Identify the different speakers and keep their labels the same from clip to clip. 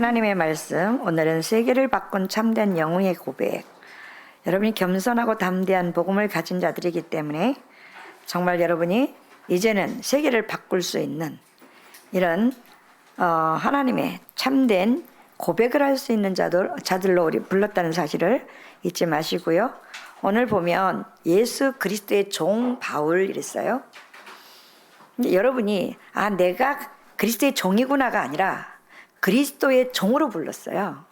Speaker 1: 하나님의 말씀, 오늘은 세계를 바꾼 참된 영웅의 고백. 여러분이 겸손하고 담대한 복음을 가진 자들이기 때문에 정말 여러분이 이제는 세계를 바꿀 수 있는 이런 하나님의 참된 고백을 할 수 있는 자들로 우리 불렀다는 사실을 잊지 마시고요. 오늘 보면 예수 그리스도의 종 바울 이랬어요. 여러분이 내가 그리스도의 종이구나가 아니라 그리스도의 종으로 불렀어요.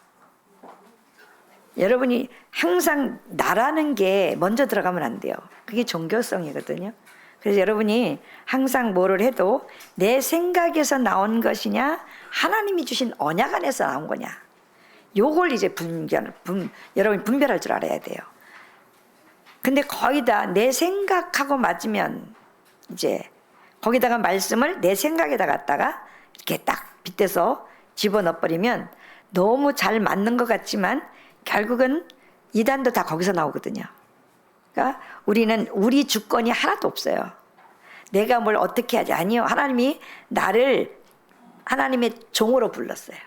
Speaker 1: 여러분이 항상 나라는 게 먼저 들어가면 안 돼요. 그게 종교성이거든요. 그래서 여러분이 항상 뭐를 해도 내 생각에서 나온 것이냐 하나님이 주신 언약 안에서 나온 거냐, 요걸 이제 여러분이 분별할 줄 알아야 돼요. 근데 거의 다 내 생각하고 맞으면 이제 거기다가 말씀을 내 생각에다 갖다가 이렇게 딱 빗대서 집어넣어버리면 너무 잘 맞는 것 같지만 결국은 이단도 다 거기서 나오거든요. 그러니까 우리는 우리 주권이 하나도 없어요. 내가 뭘 어떻게 하지? 아니요. 하나님이 나를 하나님의 종으로 불렀어요.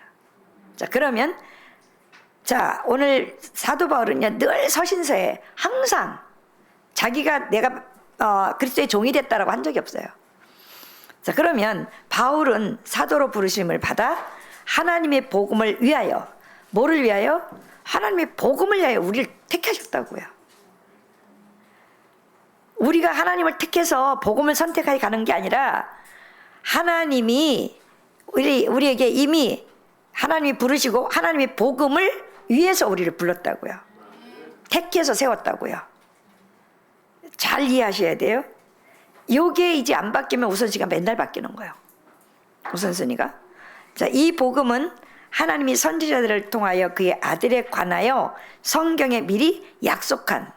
Speaker 1: 자, 그러면 오늘 사도 바울은요, 늘 서신서에 항상 자기가 내가 그리스도의 종이 됐다라고 한 적이 없어요. 자, 그러면 바울은 사도로 부르심을 받아 하나님의 복음을 위하여, 뭐를 위하여? 하나님의 복음을 위하여 우리를 택하셨다고요. 우리가 하나님을 택해서 복음을 선택하여 가는 게 아니라 하나님이 우리에게 이미 하나님이 부르시고 하나님의 복음을 위해서 우리를 불렀다고요. 택해서 세웠다고요. 잘 이해하셔야 돼요. 요게 이제 안 바뀌면 우선순위가 맨날 바뀌는 거예요. 우선순위가. 자, 이 복음은 하나님이 선지자들을 통하여 그의 아들에 관하여 성경에 미리 약속한,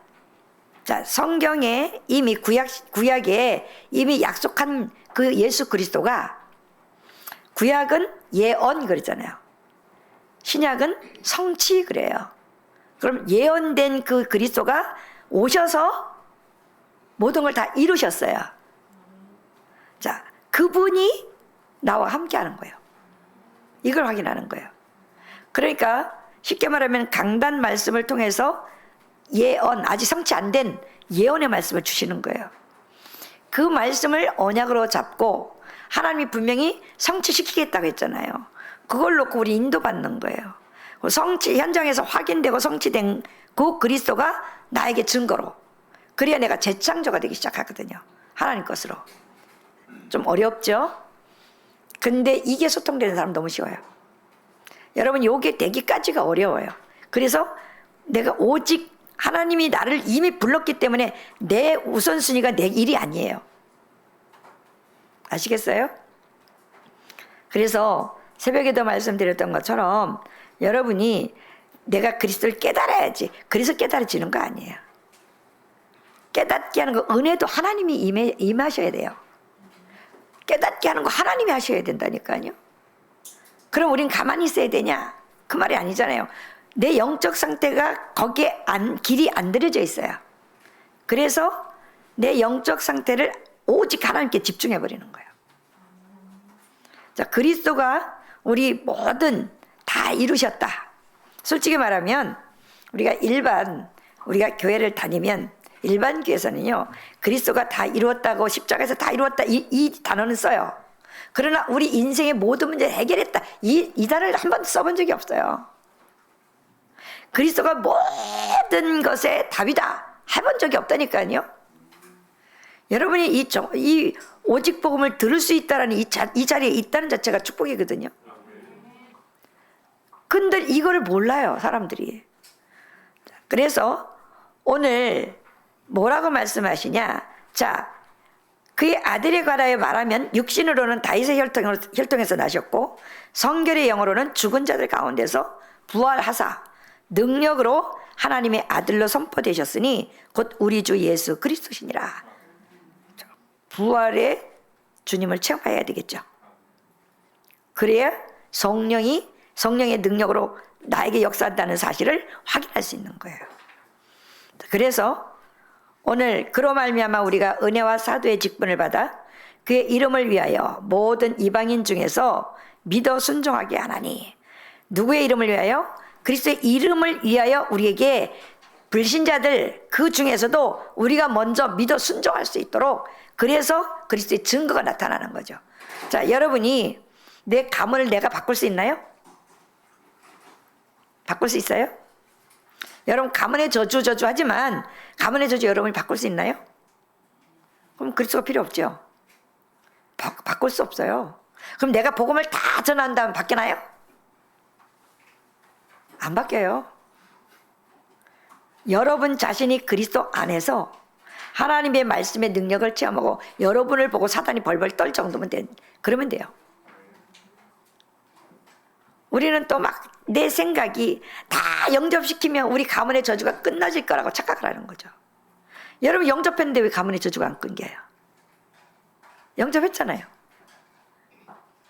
Speaker 1: 자, 성경에 이미 구약에 이미 약속한 그 예수 그리스도가, 구약은 예언 그러잖아요. 신약은 성취 그래요. 그럼 예언된 그 그리스도가 오셔서 모든 걸 다 이루셨어요. 자, 그분이 나와 함께 하는 거예요. 이걸 확인하는 거예요. 그러니까 쉽게 말하면 강단 말씀을 통해서 예언, 아직 성취 안 된 예언의 말씀을 주시는 거예요. 그 말씀을 언약으로 잡고 하나님이 분명히 성취시키겠다고 했잖아요. 그걸 놓고 우리 인도받는 거예요. 성취 현장에서 확인되고 성취된 그 그리스도가 나에게 증거로, 그래야 내가 재창조가 되기 시작하거든요. 하나님 것으로. 좀 어렵죠? 근데 이게 소통되는 사람 너무 쉬워요. 여러분, 요게 되기까지가 어려워요. 그래서 내가 오직 하나님이 나를 이미 불렀기 때문에 내 우선순위가 내 일이 아니에요. 아시겠어요? 그래서 새벽에도 말씀드렸던 것처럼 여러분이 내가 그리스도를 깨달아야지, 그래서 깨달아지는 거 아니에요. 깨닫게 하는 거, 은혜도 하나님이 임하셔야 돼요. 깨닫게 하는 거 하나님이 하셔야 된다니까요. 그럼 우린 가만히 있어야 되냐? 그 말이 아니잖아요. 내 영적 상태가 거기에 길이 안 들여져 있어요. 그래서 내 영적 상태를 오직 하나님께 집중해 버리는 거예요. 자, 그리스도가 우리 뭐든 다 이루셨다. 솔직히 말하면 우리가 교회를 다니면 일반 교회에서는요, 그리스도가 다 이루었다고, 십자가에서 다 이루었다, 이 단어는 써요. 그러나 우리 인생의 모든 문제를 해결했다, 이 단어를 한 번도 써본 적이 없어요. 그리스도가 모든 것의 답이다 해본 적이 없다니까요. 여러분이 이 오직 복음을 들을 수 있다라는 이 자리에 있다는 자체가 축복이거든요. 근데 이거를 몰라요, 사람들이. 그래서 오늘 뭐라고 말씀하시냐? 자, 그의 아들에 관하여 말하면 육신으로는 다윗의 혈통에서 나셨고 성결의 영으로는 죽은 자들 가운데서 부활하사 능력으로 하나님의 아들로 선포되셨으니 곧 우리 주 예수 그리스도시니라. 부활의 주님을 체험해야 되겠죠. 그래야 성령의 능력으로 나에게 역사한다는 사실을 확인할 수 있는 거예요. 그래서 오늘 그로 말미암아 우리가 은혜와 사도의 직분을 받아 그의 이름을 위하여 모든 이방인 중에서 믿어 순종하게 하나니 누구의 이름을 위하여? 그리스도의 이름을 위하여 우리에게 불신자들 그 중에서도 우리가 먼저 믿어 순종할 수 있도록, 그래서 그리스도의 증거가 나타나는 거죠. 자, 여러분이 내 가문을 내가 바꿀 수 있나요? 바꿀 수 있어요? 여러분 가문의 저주 하지만 가문의 저주 여러분이 바꿀 수 있나요? 그럼 그리스도가 필요 없죠. 바꿀 수 없어요. 그럼 내가 복음을 다 전한 다음 바뀌나요? 안 바뀌어요. 여러분 자신이 그리스도 안에서 하나님의 말씀의 능력을 체험하고 여러분을 보고 사단이 벌벌 떨 정도면 그러면 돼요. 우리는 또 막 내 생각이 다 영접시키면 우리 가문의 저주가 끝나질 거라고 착각을 하는 거죠. 여러분 영접했는데 왜 가문의 저주가 안 끊겨요? 영접했잖아요.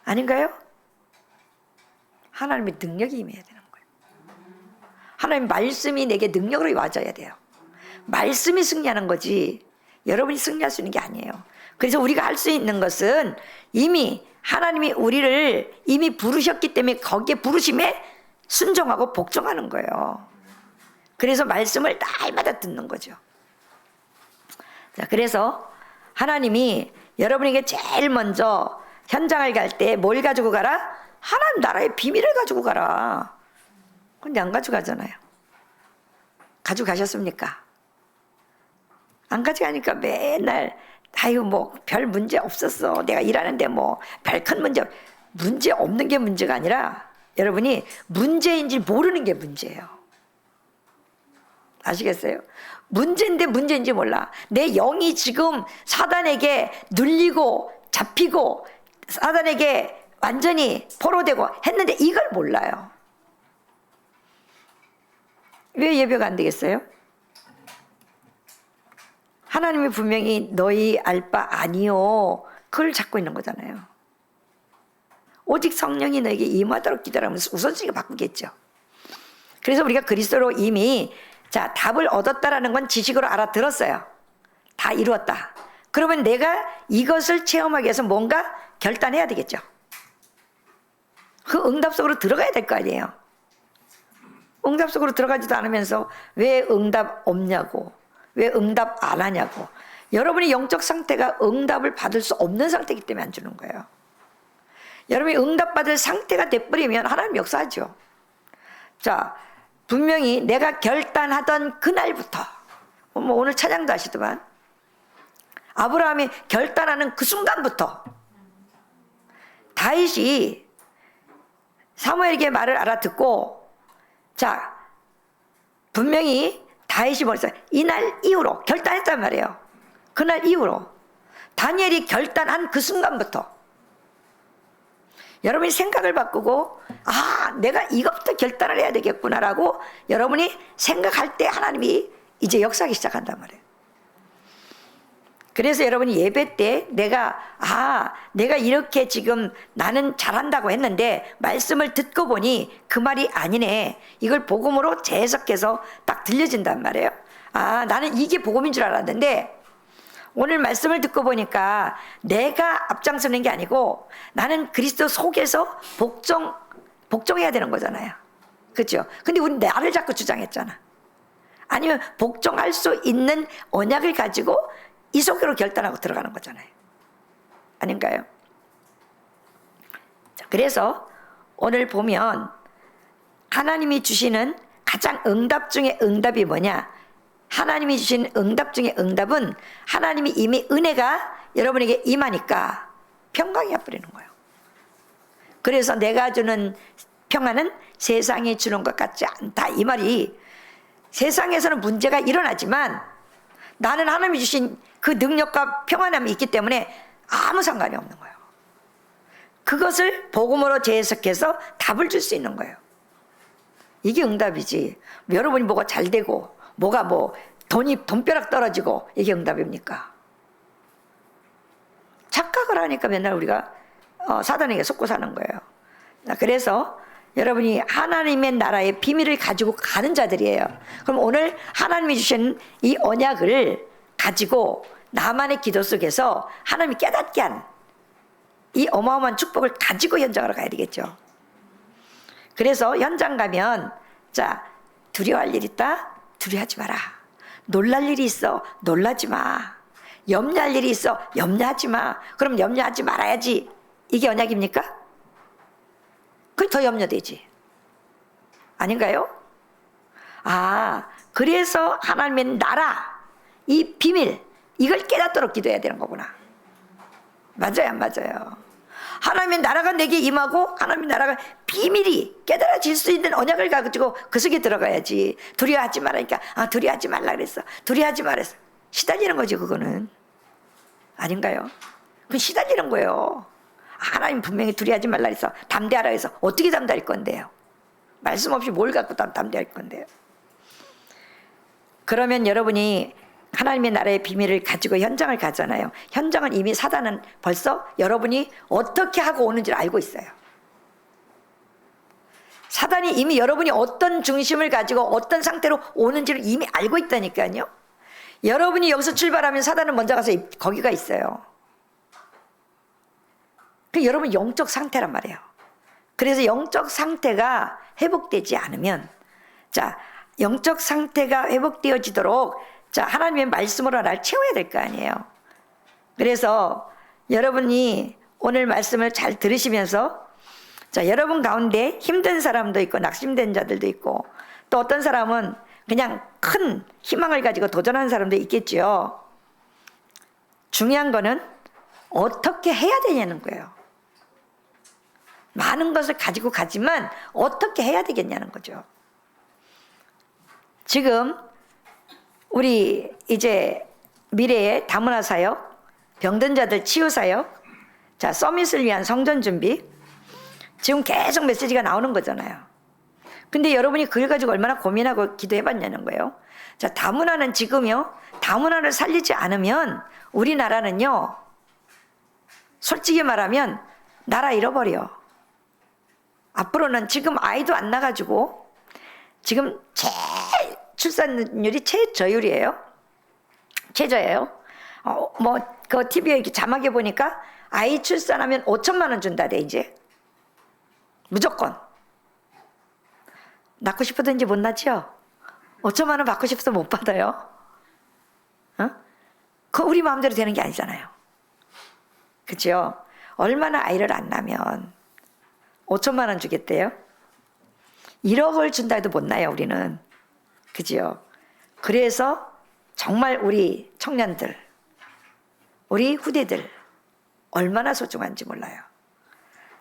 Speaker 1: 아닌가요? 하나님의 능력이 임해야 되는 거예요. 하나님 말씀이 내게 능력으로 와줘야 돼요. 말씀이 승리하는 거지 여러분이 승리할 수 있는 게 아니에요. 그래서 우리가 할 수 있는 것은 이미 하나님이 우리를 이미 부르셨기 때문에 거기에 부르심에 순종하고 복종하는 거예요. 그래서 말씀을 날마다 듣는 거죠. 자, 그래서 하나님이 여러분에게 제일 먼저 현장을 갈 때 뭘 가지고 가라? 하나님 나라의 비밀을 가지고 가라. 근데 안 가져가잖아요. 가지고 가셨습니까? 안 가져가니까 맨날 아유 뭐 별 문제 없었어. 내가 일하는데 뭐 별 큰 문제 없는 게 문제가 아니라 여러분이 문제인지 모르는 게 문제예요. 아시겠어요? 문제인지 몰라. 내 영이 지금 사단에게 눌리고 잡히고 사단에게 완전히 포로되고 했는데 이걸 몰라요. 왜 예배가 안 되겠어요? 하나님이 분명히 너희 알 바 아니요 그걸 잡고 있는 거잖아요. 오직 성령이 너에게 임하도록 기도하면서 우선순위가 바꾸겠죠. 그래서 우리가 그리스도로 이미 자 답을 얻었다라는 건 지식으로 알아들었어요. 다 이루었다. 그러면 내가 이것을 체험하기 위해서 뭔가 결단해야 되겠죠. 그 응답 속으로 들어가야 될 거 아니에요. 응답 속으로 들어가지도 않으면서 왜 응답 없냐고, 왜 응답 안 하냐고. 여러분의 영적 상태가 응답을 받을 수 없는 상태이기 때문에 안 주는 거예요. 여러분이 응답받을 상태가 돼버리면 하나님 역사하죠. 자, 분명히 내가 결단하던 그날부터 뭐 오늘 찬양도 하시더만 아브라함이 결단하는 그 순간부터 다윗이 사무엘에게 말을 알아듣고 자 분명히 다윗이 뭐랬어요? 이날 이후로 결단했단 말이에요. 그날 이후로 다니엘이 결단한 그 순간부터 여러분이 생각을 바꾸고 아 내가 이것부터 결단을 해야 되겠구나라고 여러분이 생각할 때 하나님이 이제 역사하기 시작한단 말이에요. 그래서 여러분이 예배 때 내가 이렇게 지금 나는 잘한다고 했는데 말씀을 듣고 보니 그 말이 아니네. 이걸 복음으로 재해석해서 딱 들려진단 말이에요. 아 나는 이게 복음인 줄 알았는데 오늘 말씀을 듣고 보니까 내가 앞장서는 게 아니고 나는 그리스도 속에서 복종해야 되는 거잖아요. 그렇죠? 근데 우리 나를 자꾸 주장했잖아. 아니면 복종할 수 있는 언약을 가지고 이 속으로 결단하고 들어가는 거잖아요. 아닌가요? 자, 그래서 오늘 보면 하나님이 주시는 가장 응답 중에 응답이 뭐냐? 하나님이 주신 응답 중에 응답은 하나님이 이미 은혜가 여러분에게 임하니까 평강이 와버리는 거예요. 그래서 내가 주는 평안은 세상이 주는 것 같지 않다. 이 말이 세상에서는 문제가 일어나지만 나는 하나님이 주신 그 능력과 평안함이 있기 때문에 아무 상관이 없는 거예요. 그것을 복음으로 재해석해서 답을 줄 수 있는 거예요. 이게 응답이지. 여러분이 뭐가 잘 되고 뭐가 뭐 돈벼락 떨어지고 이게 응답입니까? 착각을 하니까 맨날 우리가 사단에게 속고 사는 거예요. 그래서 여러분이 하나님의 나라의 비밀을 가지고 가는 자들이에요. 그럼 오늘 하나님이 주신 이 언약을 가지고 나만의 기도 속에서 하나님이 깨닫게 한 이 어마어마한 축복을 가지고 현장으로 가야 되겠죠. 그래서 현장 가면 자, 두려워할 일 있다? 두려워하지 마라. 놀랄 일이 있어? 놀라지 마. 염려할 일이 있어? 염려하지 마. 그럼 염려하지 말아야지. 이게 언약입니까? 그게 더 염려되지. 아닌가요? 아, 그래서 하나님의 나라, 이 비밀, 이걸 깨닫도록 기도해야 되는 거구나. 맞아요, 안 맞아요? 하나님의 나라가 내게 임하고 하나님의 나라가 비밀이 깨달아질 수 있는 언약을 가지고 그 속에 들어가야지. 두려워하지 말라니까 두려워하지 말라 그랬어. 두려워하지 말았어. 시달리는 거지 그거는. 아닌가요? 그건 시달리는 거예요. 하나님 분명히 두려워하지 말라 그랬어. 담대하라 해서 어떻게 담대할 건데요? 말씀 없이 뭘 갖고 담대할 건데요? 그러면 여러분이 하나님의 나라의 비밀을 가지고 현장을 가잖아요. 현장은 이미 사단은 벌써 여러분이 어떻게 하고 오는지를 알고 있어요. 사단이 이미 여러분이 어떤 중심을 가지고 어떤 상태로 오는지를 이미 알고 있다니까요. 여러분이 여기서 출발하면 사단은 먼저 가서 거기가 있어요. 그 여러분 영적 상태란 말이에요. 그래서 영적 상태가 회복되지 않으면, 자, 영적 상태가 회복되어지도록 자, 하나님의 말씀으로 나를 채워야 될 거 아니에요. 그래서 여러분이 오늘 말씀을 잘 들으시면서 자, 여러분 가운데 힘든 사람도 있고 낙심된 자들도 있고 또 어떤 사람은 그냥 큰 희망을 가지고 도전하는 사람도 있겠죠. 중요한 거는 어떻게 해야 되냐는 거예요. 많은 것을 가지고 가지만 어떻게 해야 되겠냐는 거죠. 지금 우리 이제 미래의 다문화 사역, 병든 자들 치유 사역, 자, 서밋을 위한 성전 준비, 지금 계속 메시지가 나오는 거잖아요. 근데 여러분이 그걸 가지고 얼마나 고민하고 기도해 봤냐는 거예요. 자, 다문화는 지금요, 다문화를 살리지 않으면 우리나라는요, 솔직히 말하면 나라 잃어버려. 앞으로는 지금 아이도 안 나가지고 지금 출산율이 최저율이에요. 최저예요. 그 TV에 이렇게 자막에 보니까 아이 출산하면 5천만 원 준다대, 이제. 무조건. 낳고 싶어든지 못 낳죠? 5천만 원 받고 싶어서 못 받아요. 그 우리 마음대로 되는 게 아니잖아요. 그죠? 얼마나 아이를 안 낳으면 5천만 원 주겠대요? 1억을 준다 해도 못 낳아요, 우리는. 그죠? 그래서 정말 우리 청년들, 우리 후대들 얼마나 소중한지 몰라요.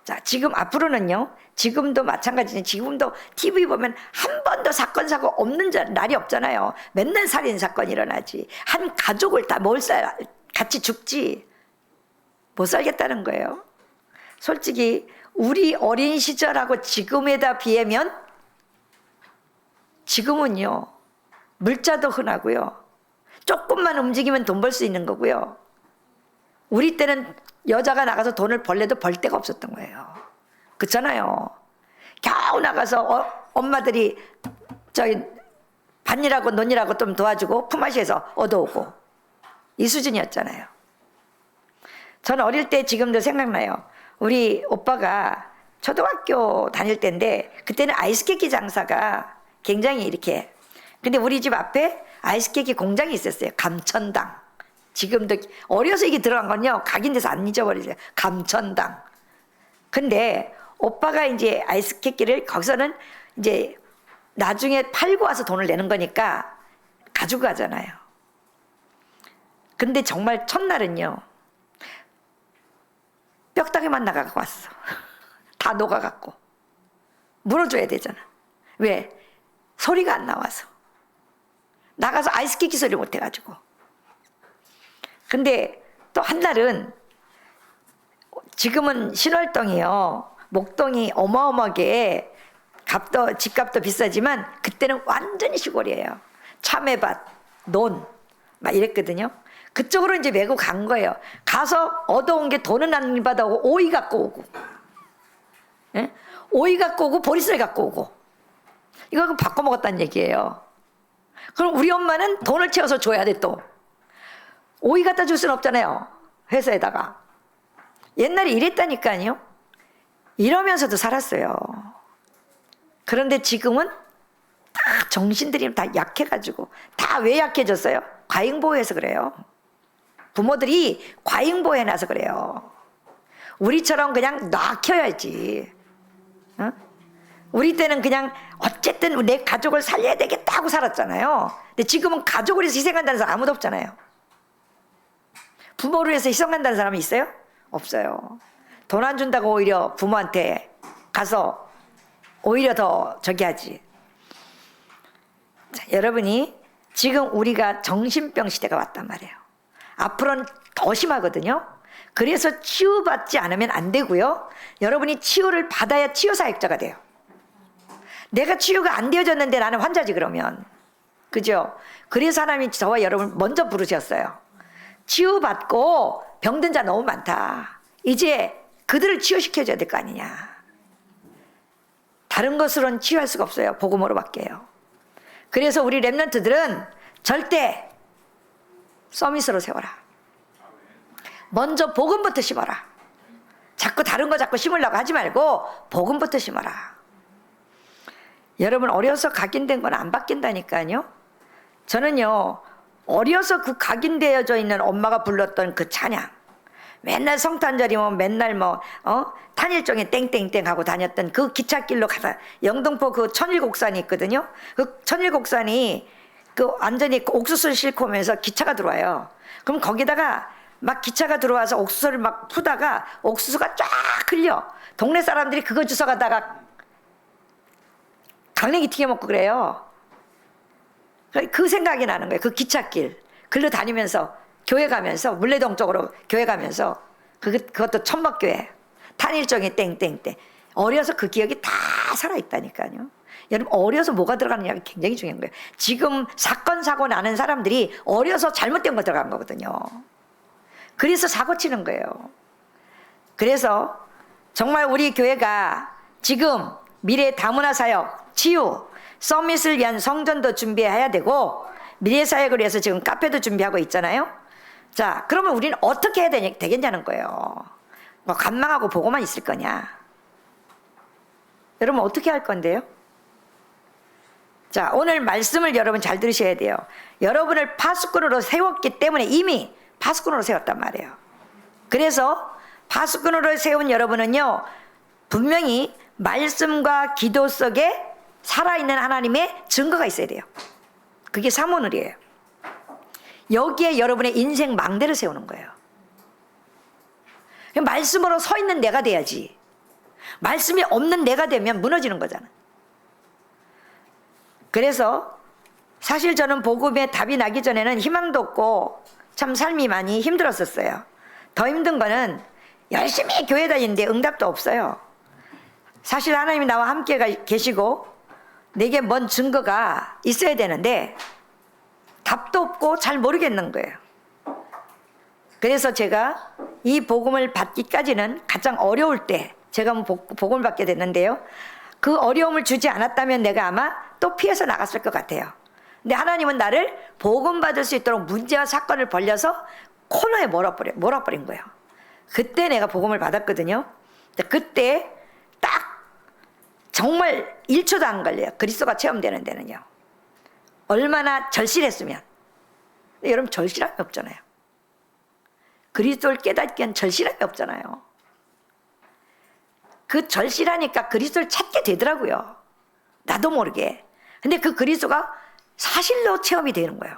Speaker 1: 자, 지금 앞으로는요, 지금도 마찬가지니 지금도 TV 보면 한 번도 사건 사고 없는 날이 없잖아요. 맨날 살인 사건이 일어나지. 한 가족을 다 같이 죽지. 못 살겠다는 거예요. 솔직히 우리 어린 시절하고 지금에다 비하면 지금은요, 물자도 흔하고요, 조금만 움직이면 돈 벌 수 있는 거고요. 우리 때는 여자가 나가서 돈을 벌래도 벌 데가 없었던 거예요. 그렇잖아요. 겨우 나가서 엄마들이 저기 밭일하고 논일하고 좀 도와주고 품앗이해서 얻어오고 이 수준이었잖아요. 저는 어릴 때 지금도 생각나요. 우리 오빠가 초등학교 다닐 때인데 그때는 아이스케이크 장사가 굉장히 이렇게, 근데 우리 집 앞에 아이스케이크 공장이 있었어요. 감천당. 지금도 어려서 이게 들어간 건요, 각인돼서 안 잊어버리세요. 감천당. 근데 오빠가 이제 아이스케이크를 거기서는 이제 나중에 팔고 와서 돈을 내는 거니까 가지고 가잖아요. 근데 정말 첫날은요, 뼈다귀만 나가고 왔어. 다 녹아갖고. 물어줘야 되잖아. 왜? 소리가 안 나와서. 나가서 아이스케이크 소리 못 해가지고. 근데 또 한 날은 지금은 신월동이요, 목동이 어마어마하게 집값도 비싸지만 그때는 완전히 시골이에요. 참외밭, 논 막 이랬거든요. 그쪽으로 이제 메고 간 거예요. 가서 얻어온 게 돈은 안 받아오고 오이 갖고 오고, 예? 오이 갖고 오고 보리쌀 갖고 오고, 이거 바꿔 먹었다는 얘기예요. 그럼 우리 엄마는 돈을 채워서 줘야 돼. 또 오이 갖다 줄 수는 없잖아요, 회사에다가. 옛날에 이랬다니까요. 이러면서도 살았어요. 그런데 지금은 다 정신들이 다 약해가지고 다 왜 약해졌어요? 과잉보호해서 그래요. 부모들이 과잉보호해놔서 그래요. 우리처럼 그냥 놔켜야지. 어? 우리 때는 그냥 어쨌든 내 가족을 살려야 되겠다 고 살았잖아요. 근데 지금은 가족을 위해서 희생한다는 사람 아무도 없잖아요. 부모를 위해서 희생한다는 사람이 있어요? 없어요. 돈 안 준다고 오히려 부모한테 가서 오히려 더 저기 하지. 자, 여러분이 지금 우리가 정신병 시대가 왔단 말이에요. 앞으로는 더 심하거든요. 그래서 치유받지 않으면 안 되고요. 여러분이 치유를 받아야 치유사역자가 돼요. 내가 치유가 안 되어졌는데 나는 환자지 그러면. 그죠? 그래서 하나님이 저와 여러분 먼저 부르셨어요. 치유받고 병든 자 너무 많다. 이제 그들을 치유시켜줘야 될 거 아니냐. 다른 것으로는 치유할 수가 없어요. 복음으로 밖에요. 그래서 우리 랩런트들은 절대 서밋으로 세워라. 먼저 복음부터 심어라. 자꾸 다른 거 자꾸 심으려고 하지 말고 복음부터 심어라. 여러분 어려서 각인된 건 안 바뀐다니까요. 저는요 어려서 그 각인되어져 있는 엄마가 불렀던 그 찬양, 맨날 성탄절이면 맨날 탄일종에 땡땡땡 하고 다녔던 그 기찻길로 가다 영등포 그 천일곡산이 있거든요. 그 천일곡산이 그 완전히 옥수수를 싣고 오면서 기차가 들어와요. 그럼 거기다가 막 기차가 들어와서 옥수수를 막 푸다가 옥수수가 쫙 흘려. 동네 사람들이 그거 주워가다가 강냉이 튀겨 먹고 그래요. 그 생각이 나는 거예요. 그 기찻길 글로 다니면서 교회 가면서 물레동 쪽으로 교회 가면서 그것도 천막교회 탄일종이 땡땡땡 어려서 그 기억이 다 살아있다니까요. 여러분 어려서 뭐가 들어가느냐가 굉장히 중요한 거예요. 지금 사건 사고 나는 사람들이 어려서 잘못된 거 들어간 거거든요. 그래서 사고 치는 거예요. 그래서 정말 우리 교회가 지금 미래 다문화 사역, 치유, 서밋을 위한 성전도 준비해야 되고 미래 사역을 위해서 지금 카페도 준비하고 있잖아요. 자, 그러면 우리는 어떻게 해야 되겠냐는 거예요. 뭐 간망하고 보고만 있을 거냐. 여러분 어떻게 할 건데요? 자, 오늘 말씀을 여러분 잘 들으셔야 돼요. 여러분을 파수꾼으로 세웠기 때문에 이미 파수꾼으로 세웠단 말이에요. 그래서 파수꾼으로 세운 여러분은요 분명히 말씀과 기도 속에 살아있는 하나님의 증거가 있어야 돼요. 그게 사모늘이에요. 여기에 여러분의 인생 망대를 세우는 거예요. 말씀으로 서 있는 내가 돼야지. 말씀이 없는 내가 되면 무너지는 거잖아. 그래서 사실 저는 복음에 답이 나기 전에는 희망도 없고 참 삶이 많이 힘들었었어요. 더 힘든 거는 열심히 교회 다니는데 응답도 없어요. 사실 하나님이 나와 함께 계시고 내게 뭔 증거가 있어야 되는데 답도 없고 잘 모르겠는 거예요. 그래서 제가 이 복음을 받기까지는 가장 어려울 때 제가 복음을 받게 됐는데요. 그 어려움을 주지 않았다면 내가 아마 또 피해서 나갔을 것 같아요. 근데 하나님은 나를 복음 받을 수 있도록 문제와 사건을 벌려서 코너에 몰아버린 거예요. 그때 내가 복음을 받았거든요. 그때 딱 정말 1초도 안 걸려요. 그리스도가 체험되는 데는요. 얼마나 절실했으면. 여러분 절실함이 없잖아요. 그리스도를 깨닫기엔 절실함이 없잖아요. 그 절실하니까 그리스도를 찾게 되더라고요. 나도 모르게. 근데 그 그리스도가 사실로 체험이 되는 거예요.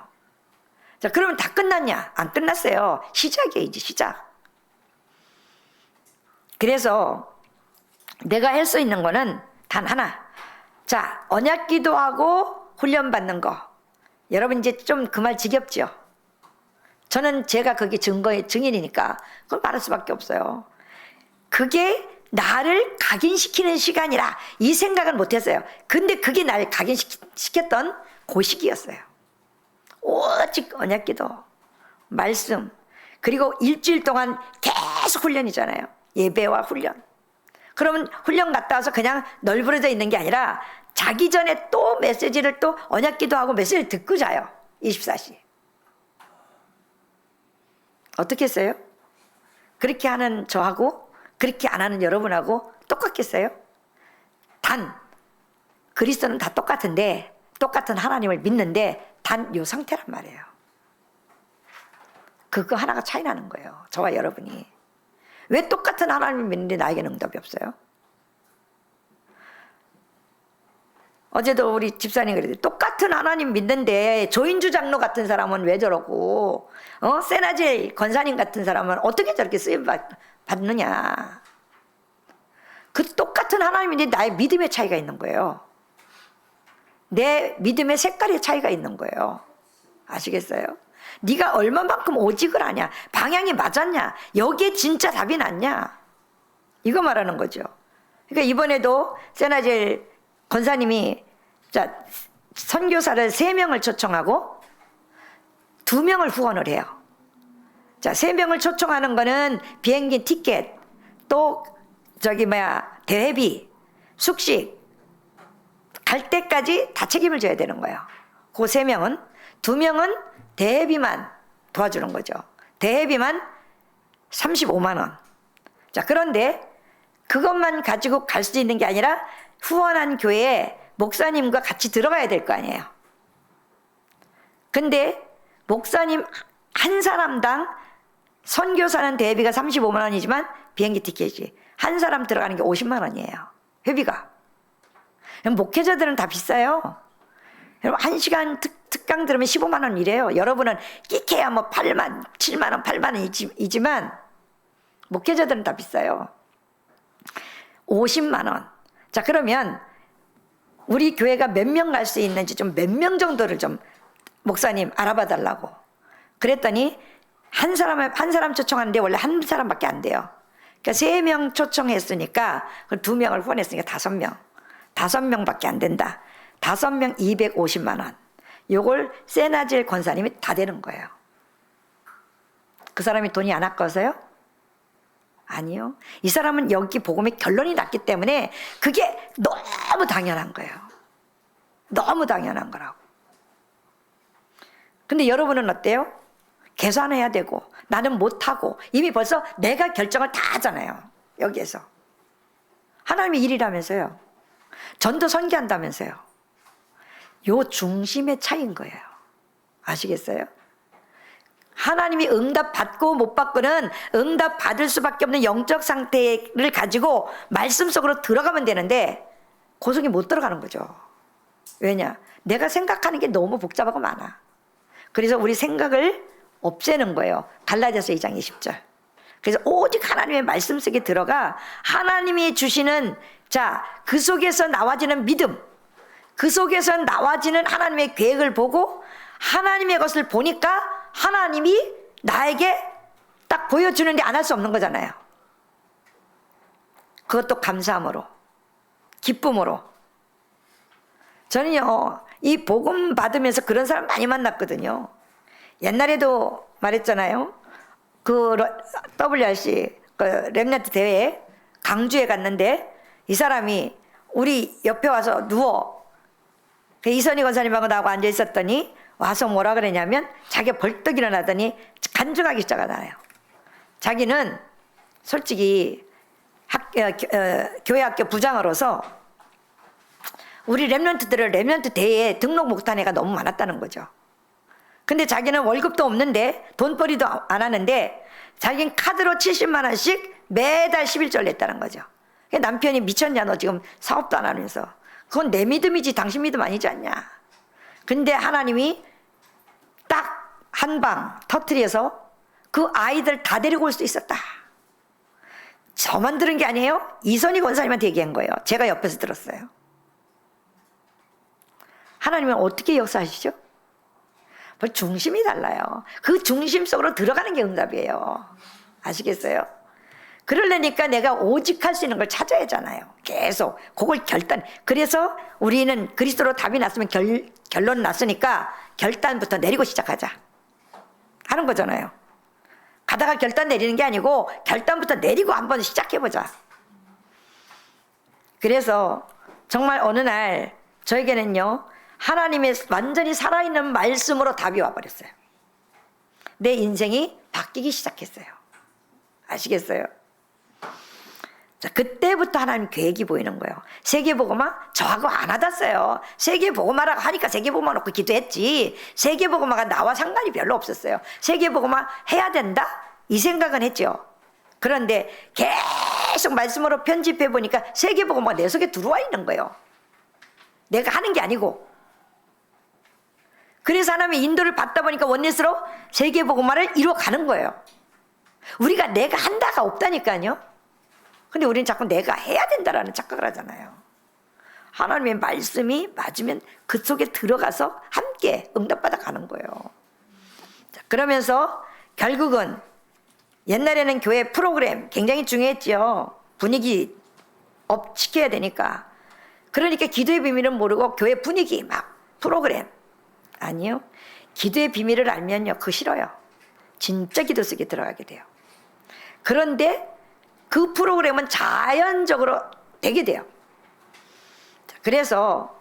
Speaker 1: 자, 그러면 다 끝났냐? 안 끝났어요. 시작이에요, 이제 시작. 그래서 내가 할 수 있는 거는 단 하나. 자, 언약 기도하고 훈련받는 거. 여러분 이제 좀 그 말 지겹죠? 저는 제가 그게 증인이니까 그걸 말할 수밖에 없어요. 그게 나를 각인시키는 시간이라 이 생각은 못했어요. 근데 그게 나를 각인시켰던 그 시기였어요. 오직 언약기도, 말씀, 그리고 일주일 동안 계속 훈련이잖아요. 예배와 훈련. 그러면 훈련 갔다 와서 그냥 널브러져 있는 게 아니라 자기 전에 또 메시지를 또 언약기도 하고 메시지를 듣고 자요. 24시. 어떻게 했어요? 그렇게 하는 저하고 그렇게 안 하는 여러분하고 똑같겠어요? 단 그리스도는 다 똑같은데 똑같은 하나님을 믿는데 단 요 상태란 말이에요. 그거 하나가 차이 나는 거예요. 저와 여러분이. 왜 똑같은 하나님을 믿는데 나에게는 응답이 없어요? 어제도 우리 집사님 그랬더니 똑같은 하나님 믿는데 조인주 장로 같은 사람은 왜 저러고 세나젤 권사님 같은 사람은 어떻게 저렇게 쓰임 받느냐. 그 똑같은 하나님인데 나의 믿음의 차이가 있는 거예요. 내 믿음의 색깔의 차이가 있는 거예요. 아시겠어요? 네가 얼마만큼 오직을 하냐, 방향이 맞았냐, 여기에 진짜 답이 났냐, 이거 말하는 거죠. 그러니까 이번에도 세나젤 권사님이 선교사를 3명을 초청하고 2명을 후원을 해요. 3명을 초청하는 거는 비행기 티켓, 또 대회비, 숙식, 갈 때까지 다 책임을 져야 되는 거예요. 그 3명은. 2명은 대회비만 도와주는 거죠. 대회비만 35만 원. 그런데 그것만 가지고 갈 수 있는 게 아니라 후원한 교회에 목사님과 같이 들어가야 될 거 아니에요. 근데 목사님 한 사람당 선교사는 대회비가 35만 원이지만 비행기 티켓이 한 사람 들어가는 게 50만 원이에요. 회비가. 목회자들은 다 비싸요. 여러분 1시간 특강 들으면 15만 원 이래요. 여러분은 끼케야 8만, 7만 원, 8만 원이지만 목회자들은 다 비싸요. 50만 원. 그러면 우리 교회가 몇 명 갈 수 있는지 좀 몇 명 정도를 좀 목사님 알아봐 달라고. 그랬더니 한 사람 초청하는데 원래 한 사람밖에 안 돼요. 그러니까 3명 초청했으니까 2명을 후원했으니까 5명. 5명밖에 안 된다. 5명 250만 원. 요걸 세나젤 권사님이 다 되는 거예요. 그 사람이 돈이 안 아까워서요? 아니요. 이 사람은 여기 복음의 결론이 났기 때문에 그게 너무 당연한 거예요. 너무 당연한 거라고. 근데 여러분은 어때요? 계산해야 되고 나는 못하고 이미 벌써 내가 결정을 다 하잖아요. 여기에서. 하나님의 일이라면서요. 전도 선교한다면서요. 요 중심의 차이인 거예요. 아시겠어요? 하나님이 응답 받고 못 받고는 응답 받을 수밖에 없는 영적 상태를 가지고 말씀 속으로 들어가면 되는데 고속이 못 들어가는 거죠. 왜냐? 내가 생각하는 게 너무 복잡하고 많아. 그래서 우리 생각을 없애는 거예요. 갈라디아서 2장 20절. 그래서 오직 하나님의 말씀 속에 들어가 하나님이 주시는 그 속에서 나와지는 믿음, 그 속에서 나와지는 하나님의 계획을 보고 하나님의 것을 보니까 하나님이 나에게 딱 보여주는데 안 할 수 없는 거잖아요. 그것도 감사함으로, 기쁨으로. 저는요, 이 복음 받으면서 그런 사람 많이 만났거든요. 옛날에도 말했잖아요. 그 WRC 그 렘넌트 대회에 강주에 갔는데 이 사람이 우리 옆에 와서 누워. 이선희 권사님하고 나하고 앉아 있었더니 와서 뭐라 그러냐면 자기가 벌떡 일어나더니 간증하기 시작하잖아요. 자기는 솔직히 교회 학교 부장으로서 우리 렘넌트들을 렘넌트 대회에 등록 못한 애가 너무 많았다는 거죠. 근데 자기는 월급도 없는데 돈벌이도 안 하는데 자기는 카드로 70만 원씩 매달 11절 냈다는 거죠. 남편이 미쳤냐 너 지금 사업도 안 하면서. 그건 내 믿음이지 당신 믿음 아니지 않냐. 근데 하나님이 딱 한 방 터뜨려서 그 아이들 다 데리고 올 수 있었다. 저만 들은 게 아니에요. 이선희 권사님한테 얘기한 거예요. 제가 옆에서 들었어요. 하나님은 어떻게 역사하시죠? 중심이 달라요. 그 중심 속으로 들어가는 게 응답이에요. 아시겠어요? 그러려니까 내가 오직할 수 있는 걸 찾아야 하잖아요. 계속 그걸 결단. 그래서 우리는 그리스도로 답이 났으면 결론 났으니까 결단부터 내리고 시작하자 하는 거잖아요. 가다가 결단 내리는 게 아니고 결단부터 내리고 한번 시작해보자. 그래서 정말 어느 날 저에게는요, 하나님의 완전히 살아있는 말씀으로 답이 와버렸어요. 내 인생이 바뀌기 시작했어요. 아시겠어요? 자, 그때부터 하나님 계획이 보이는 거예요. 세계복음화 저하고 안 하았어요. 세계복음화라고 하니까 세계복음화 놓고 기도했지. 세계복음화가 나와 상관이 별로 없었어요. 세계복음화 해야 된다? 이 생각은 했죠. 그런데 계속 말씀으로 편집해 보니까 세계복음화가 내 속에 들어와 있는 거예요. 내가 하는 게 아니고. 그래서 하나님의 인도를 받다 보니까 원넷으로 세계복음화를 이루어가는 거예요. 우리가 내가 한다가 없다니까요. 근데 우리는 자꾸 내가 해야 된다라는 착각을 하잖아요. 하나님의 말씀이 맞으면 그 속에 들어가서 함께 응답받아 가는 거예요. 자, 그러면서 결국은 옛날에는 교회 프로그램 굉장히 중요했죠. 분위기 업 시켜야 되니까. 그러니까 기도의 비밀은 모르고 교회 분위기 막 프로그램. 아니요. 기도의 비밀을 알면요. 그거 싫어요. 진짜 기도 속에 들어가게 돼요. 그런데 그 프로그램은 자연적으로 되게 돼요. 그래서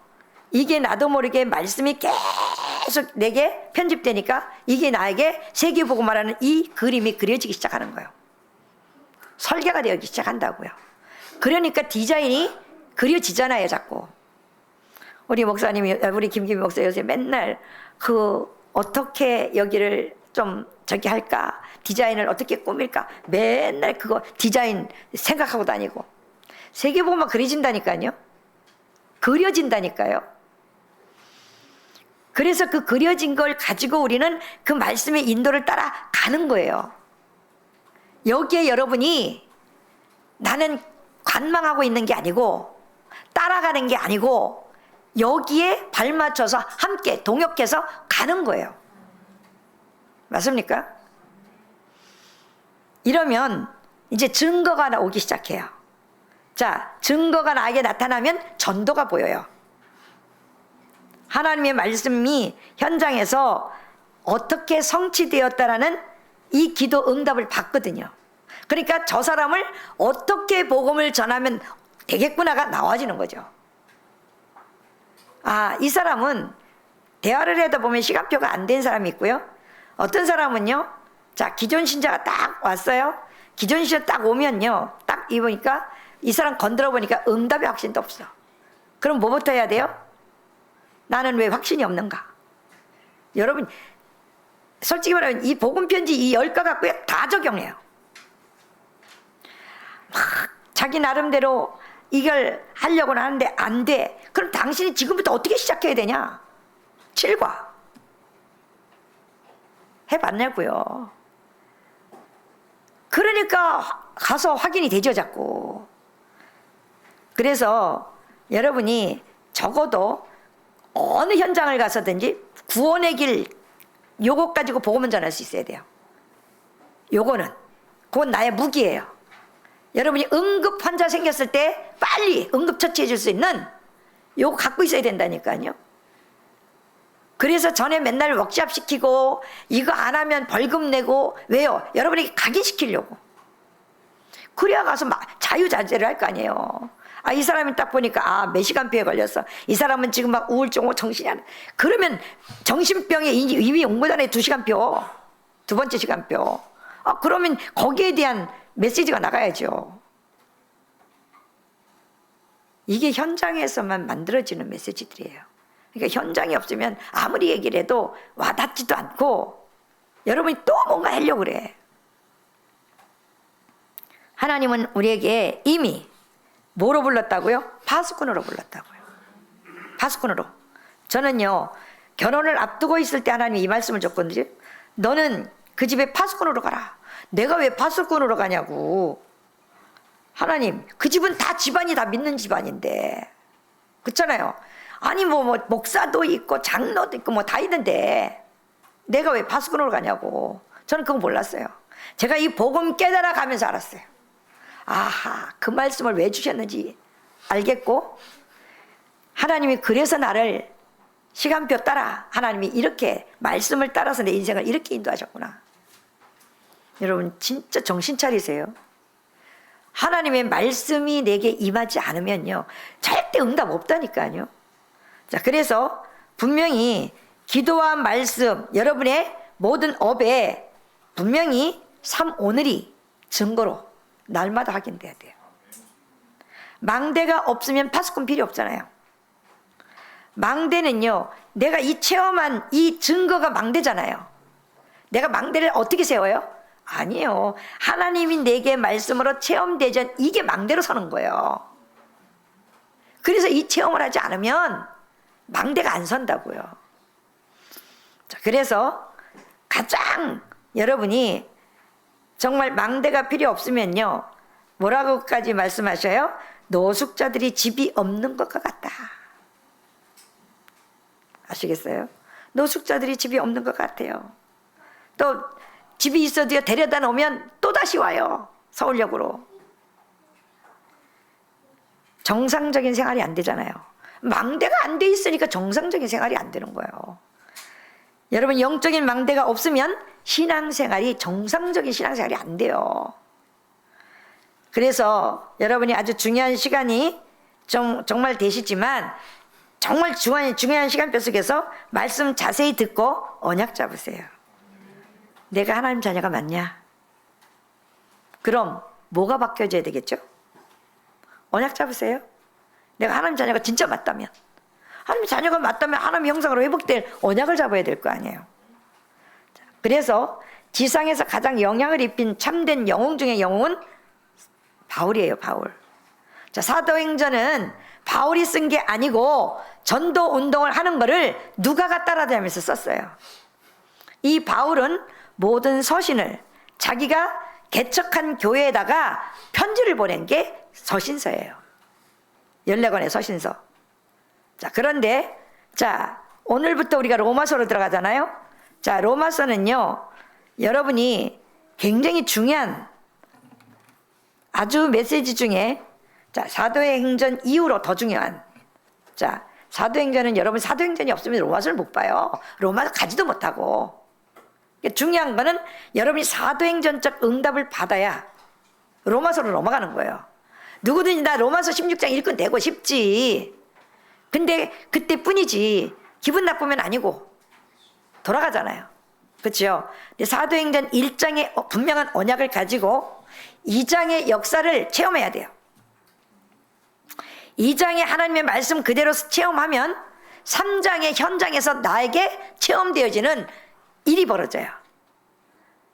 Speaker 1: 이게 나도 모르게 말씀이 계속 내게 편집되니까 이게 나에게 세계복음화라는 이 그림이 그려지기 시작하는 거예요. 설계가 되기 시작한다고요. 그러니까 디자인이 그려지잖아요, 자꾸. 우리 목사님이, 우리 김기미 목사 요새 맨날 어떻게 여기를 좀 저기 할까? 디자인을 어떻게 꾸밀까? 맨날 그거 디자인 생각하고 다니고. 세계복음화 그려진다니까요. 그려진다니까요. 그래서 그 그려진 걸 가지고 우리는 그 말씀의 인도를 따라 가는 거예요. 여기에 여러분이 나는 관망하고 있는 게 아니고 따라가는 게 아니고 여기에 발맞춰서 함께 동역해서 가는 거예요. 맞습니까? 이러면 이제 증거가 나오기 시작해요. 자, 증거가 나에게 나타나면 전도가 보여요. 하나님의 말씀이 현장에서 어떻게 성취되었다라는 이 기도 응답을 받거든요. 그러니까 저 사람을 어떻게 복음을 전하면 되겠구나가 나와지는 거죠. 아, 이 사람은 대화를 하다 보면 시간표가 안 된 사람이 있고요. 어떤 사람은요, 자, 기존 신자가 딱 왔어요. 기존 신자 딱 오면요, 딱 입으니까 이 사람 건드려 보니까 응답의 확신도 없어. 그럼 뭐부터 해야 돼요? 나는 왜 확신이 없는가? 여러분, 솔직히 말하면 이 복음 편지 이 10가 갖고요, 다 적용해요. 막 자기 나름대로 이걸 하려고는 하는데 안 돼. 그럼 당신이 지금부터 어떻게 시작해야 되냐? 7과. 해봤냐고요. 그러니까 가서 확인이 되죠, 자꾸. 그래서 여러분이 적어도 어느 현장을 가서든지 구원의 길, 요것 가지고 복음을 전할 수 있어야 돼요. 그건 나의 무기예요. 여러분이 응급 환자 생겼을 때 빨리 응급처치해 줄 수 있는 요거 갖고 있어야 된다니까요. 그래서 전에 맨날 웍샵 시키고 이거 안 하면 벌금 내고, 왜요? 여러분에게 각인시키려고. 그래야 가서 막 자유자재를 할 거 아니에요. 아, 이 사람이 딱 보니까 몇 시간표에 걸렸어. 이 사람은 지금 막 우울증, 정신이 안. 그러면 정신병에 이미 온 거잖아요. 2시간표. 두 번째 시간표. 아, 그러면 거기에 대한 메시지가 나가야죠. 이게 현장에서만 만들어지는 메시지들이에요. 그러니까 현장이 없으면 아무리 얘기를 해도 와닿지도 않고 여러분이 또 뭔가 하려고 그래. 하나님은 우리에게 이미 뭐로 불렀다고요? 파수꾼으로 불렀다고요. 파수꾼으로. 저는요, 결혼을 앞두고 있을 때 하나님이 이 말씀을 줬거든요. 너는 그 집에 파수꾼으로 가라. 내가 왜 파수꾼으로 가냐고. 하나님, 그 집은 다 집안이 다 믿는 집안인데. 그렇잖아요. 아니 뭐 목사도 있고 장로도 있고 뭐 다 있는데 내가 왜 파수꾼으로 가냐고. 저는 그거 몰랐어요. 제가 이 복음 깨달아 가면서 알았어요. 아하, 그 말씀을 왜 주셨는지 알겠고, 하나님이 그래서 나를 시간표 따라 하나님이 이렇게 말씀을 따라서 내 인생을 이렇게 인도하셨구나. 여러분 진짜 정신 차리세요. 하나님의 말씀이 내게 임하지 않으면요, 절대 응답 없다니까요. 자, 그래서 분명히 기도와 말씀, 여러분의 모든 업에 분명히 오늘이 증거로 날마다 확인돼야 돼요. 망대가 없으면 파수꾼 필요 없잖아요. 망대는요, 내가 이 체험한 이 증거가 망대잖아요. 내가 망대를 어떻게 세워요? 아니에요. 하나님이 내게 말씀으로 체험되전 이게 망대로 서는 거예요. 그래서 이 체험을 하지 않으면 망대가 안 선다고요. 자, 그래서 가장 여러분이 정말 망대가 필요 없으면요, 뭐라고까지 말씀하셔요? 노숙자들이 집이 없는 것과 같다. 아시겠어요? 노숙자들이 집이 없는 것 같아요. 또 집이 있어도요, 데려다 놓으면 또다시 와요. 서울역으로. 정상적인 생활이 안 되잖아요. 망대가 안 돼 있으니까 정상적인 생활이 안 되는 거예요. 여러분, 영적인 망대가 없으면 신앙생활이 정상적인 신앙생활이 안 돼요. 그래서 여러분이 아주 중요한 시간이 정말 되시지만 정말 중요한 시간표 속에서 말씀 자세히 듣고 언약 잡으세요. 내가 하나님 자녀가 맞냐? 그럼 뭐가 바뀌어져야 되겠죠? 언약 잡으세요. 내가 하나님 자녀가 진짜 맞다면, 하나님 자녀가 맞다면 하나님 형상으로 회복될 언약을 잡아야 될 거 아니에요. 그래서 지상에서 가장 영향을 입힌 참된 영웅 중에 영웅은 바울이에요. 바울. 자, 사도행전은 바울이 쓴 게 아니고 전도 운동을 하는 거를 누가가 따라다니면서 썼어요. 이 바울은 모든 서신을 자기가 개척한 교회에다가 편지를 보낸 게 서신서예요. 14권의 서신서. 자, 그런데 자, 오늘부터 우리가 로마서로 들어가잖아요. 자, 로마서는요, 여러분이 굉장히 중요한 아주 메시지 중에, 자, 사도의 행전 이후로 더 중요한, 자, 사도행전은 여러분 사도행전이 없으면 로마서를 못 봐요. 로마서 가지도 못하고. 중요한 거는 여러분이 사도행전적 응답을 받아야 로마서로 넘어가는 거예요. 누구든지 나 로마서 16장 읽고 되고 싶지. 근데 그때뿐이지. 기분 나쁘면 아니고 돌아가잖아요. 그렇죠? 사도행전 1장의 분명한 언약을 가지고 2장의 역사를 체험해야 돼요. 2장의 하나님의 말씀 그대로 체험하면 3장의 현장에서 나에게 체험되어지는 일이 벌어져요.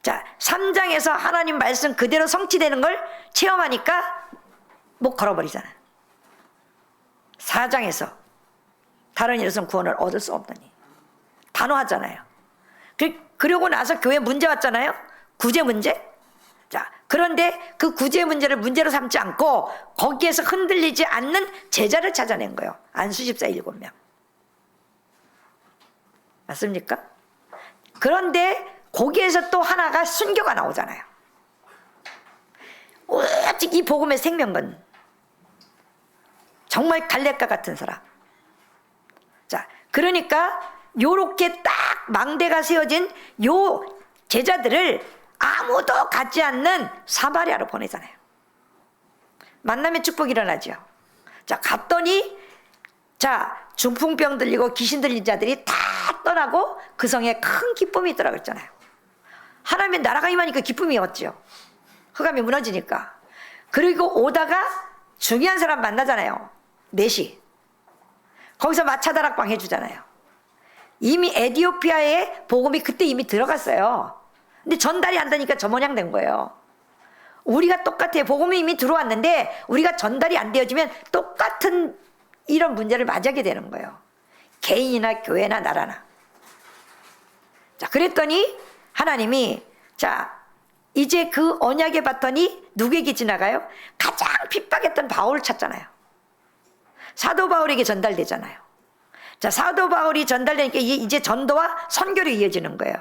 Speaker 1: 자, 3장에서 하나님 말씀 그대로 성취되는 걸 체험하니까 목 걸어버리잖아요. 4장에서 다른 일에서는 구원을 얻을 수 없다니 단호하잖아요. 그러고 나서 교회 문제 왔잖아요. 구제 문제. 자, 그런데 그 구제 문제를 문제로 삼지 않고 거기에서 흔들리지 않는 제자를 찾아낸 거예요. 안수 집사 7명. 맞습니까? 그런데 거기에서 또 하나가 순교가 나오잖아요. 오직 이 복음의 생명건, 정말 갈렙과 같은 사람. 자, 그러니까 요렇게 딱 망대가 세워진 요 제자들을 아무도 갖지 않는 사마리아로 보내잖아요. 만남의 축복이 일어나죠. 자, 갔더니 자, 중풍병 들리고 귀신 들린 자들이 다 떠나고 그 성에 큰 기쁨이 있더라 그랬잖아요. 하나님의 나라가 임하니까 기쁨이 왔죠. 흑암이 무너지니까. 그리고 오다가 중요한 사람 만나잖아요. 4시. 거기서 마차다락방 해주잖아요. 이미 에티오피아에 복음이 그때 이미 들어갔어요. 근데 전달이 안 되니까 저 모양 된 거예요. 우리가 똑같아요. 복음이 이미 들어왔는데 우리가 전달이 안 되어지면 똑같은 이런 문제를 맞이하게 되는 거예요. 개인이나 교회나 나라나. 자, 그랬더니 하나님이 자, 이제 그 언약의 바톤이 누구에게 지나가요? 가장 핍박했던 바울을 찾잖아요. 사도 바울에게 전달되잖아요. 자, 사도 바울이 전달되니까 이제 전도와 선교로 이어지는 거예요.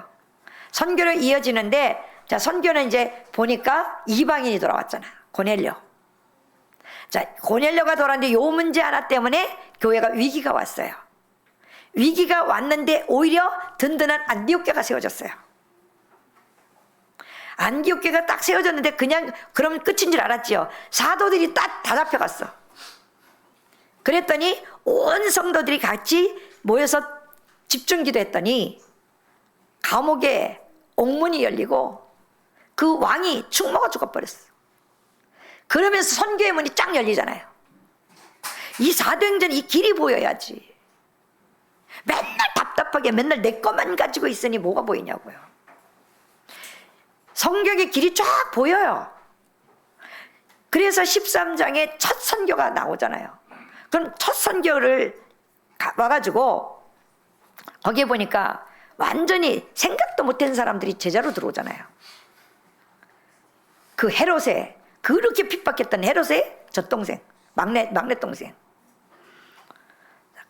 Speaker 1: 선교로 이어지는데, 자, 선교는 이제 보니까 이방인이 돌아왔잖아. 고넬료. 자, 고넬료가 돌아왔는데 요 문제 하나 때문에 교회가 위기가 왔어요. 위기가 왔는데 오히려 든든한 안디옥교가 세워졌어요. 안디옥교가 딱 세워졌는데 그냥 그럼 끝인 줄 알았죠. 사도들이 다 잡혀갔어. 그랬더니 온 성도들이 같이 모여서 집중기도 했더니 감옥에 옥문이 열리고 그 왕이 축모가 죽어버렸어. 그러면서 선교의 문이 쫙 열리잖아요. 이 사도행전 이 길이 보여야지. 맨날 답답하게 맨날 내 것만 가지고 있으니 뭐가 보이냐고요. 성경의 길이 쫙 보여요. 그래서 13장에 첫 선교가 나오잖아요. 그럼 첫 선교를 와가지고 거기에 보니까 완전히 생각도 못한 사람들이 제자로 들어오잖아요. 그 헤롯의, 그렇게 핍박했던 헤롯의 젖동생, 막내 동생.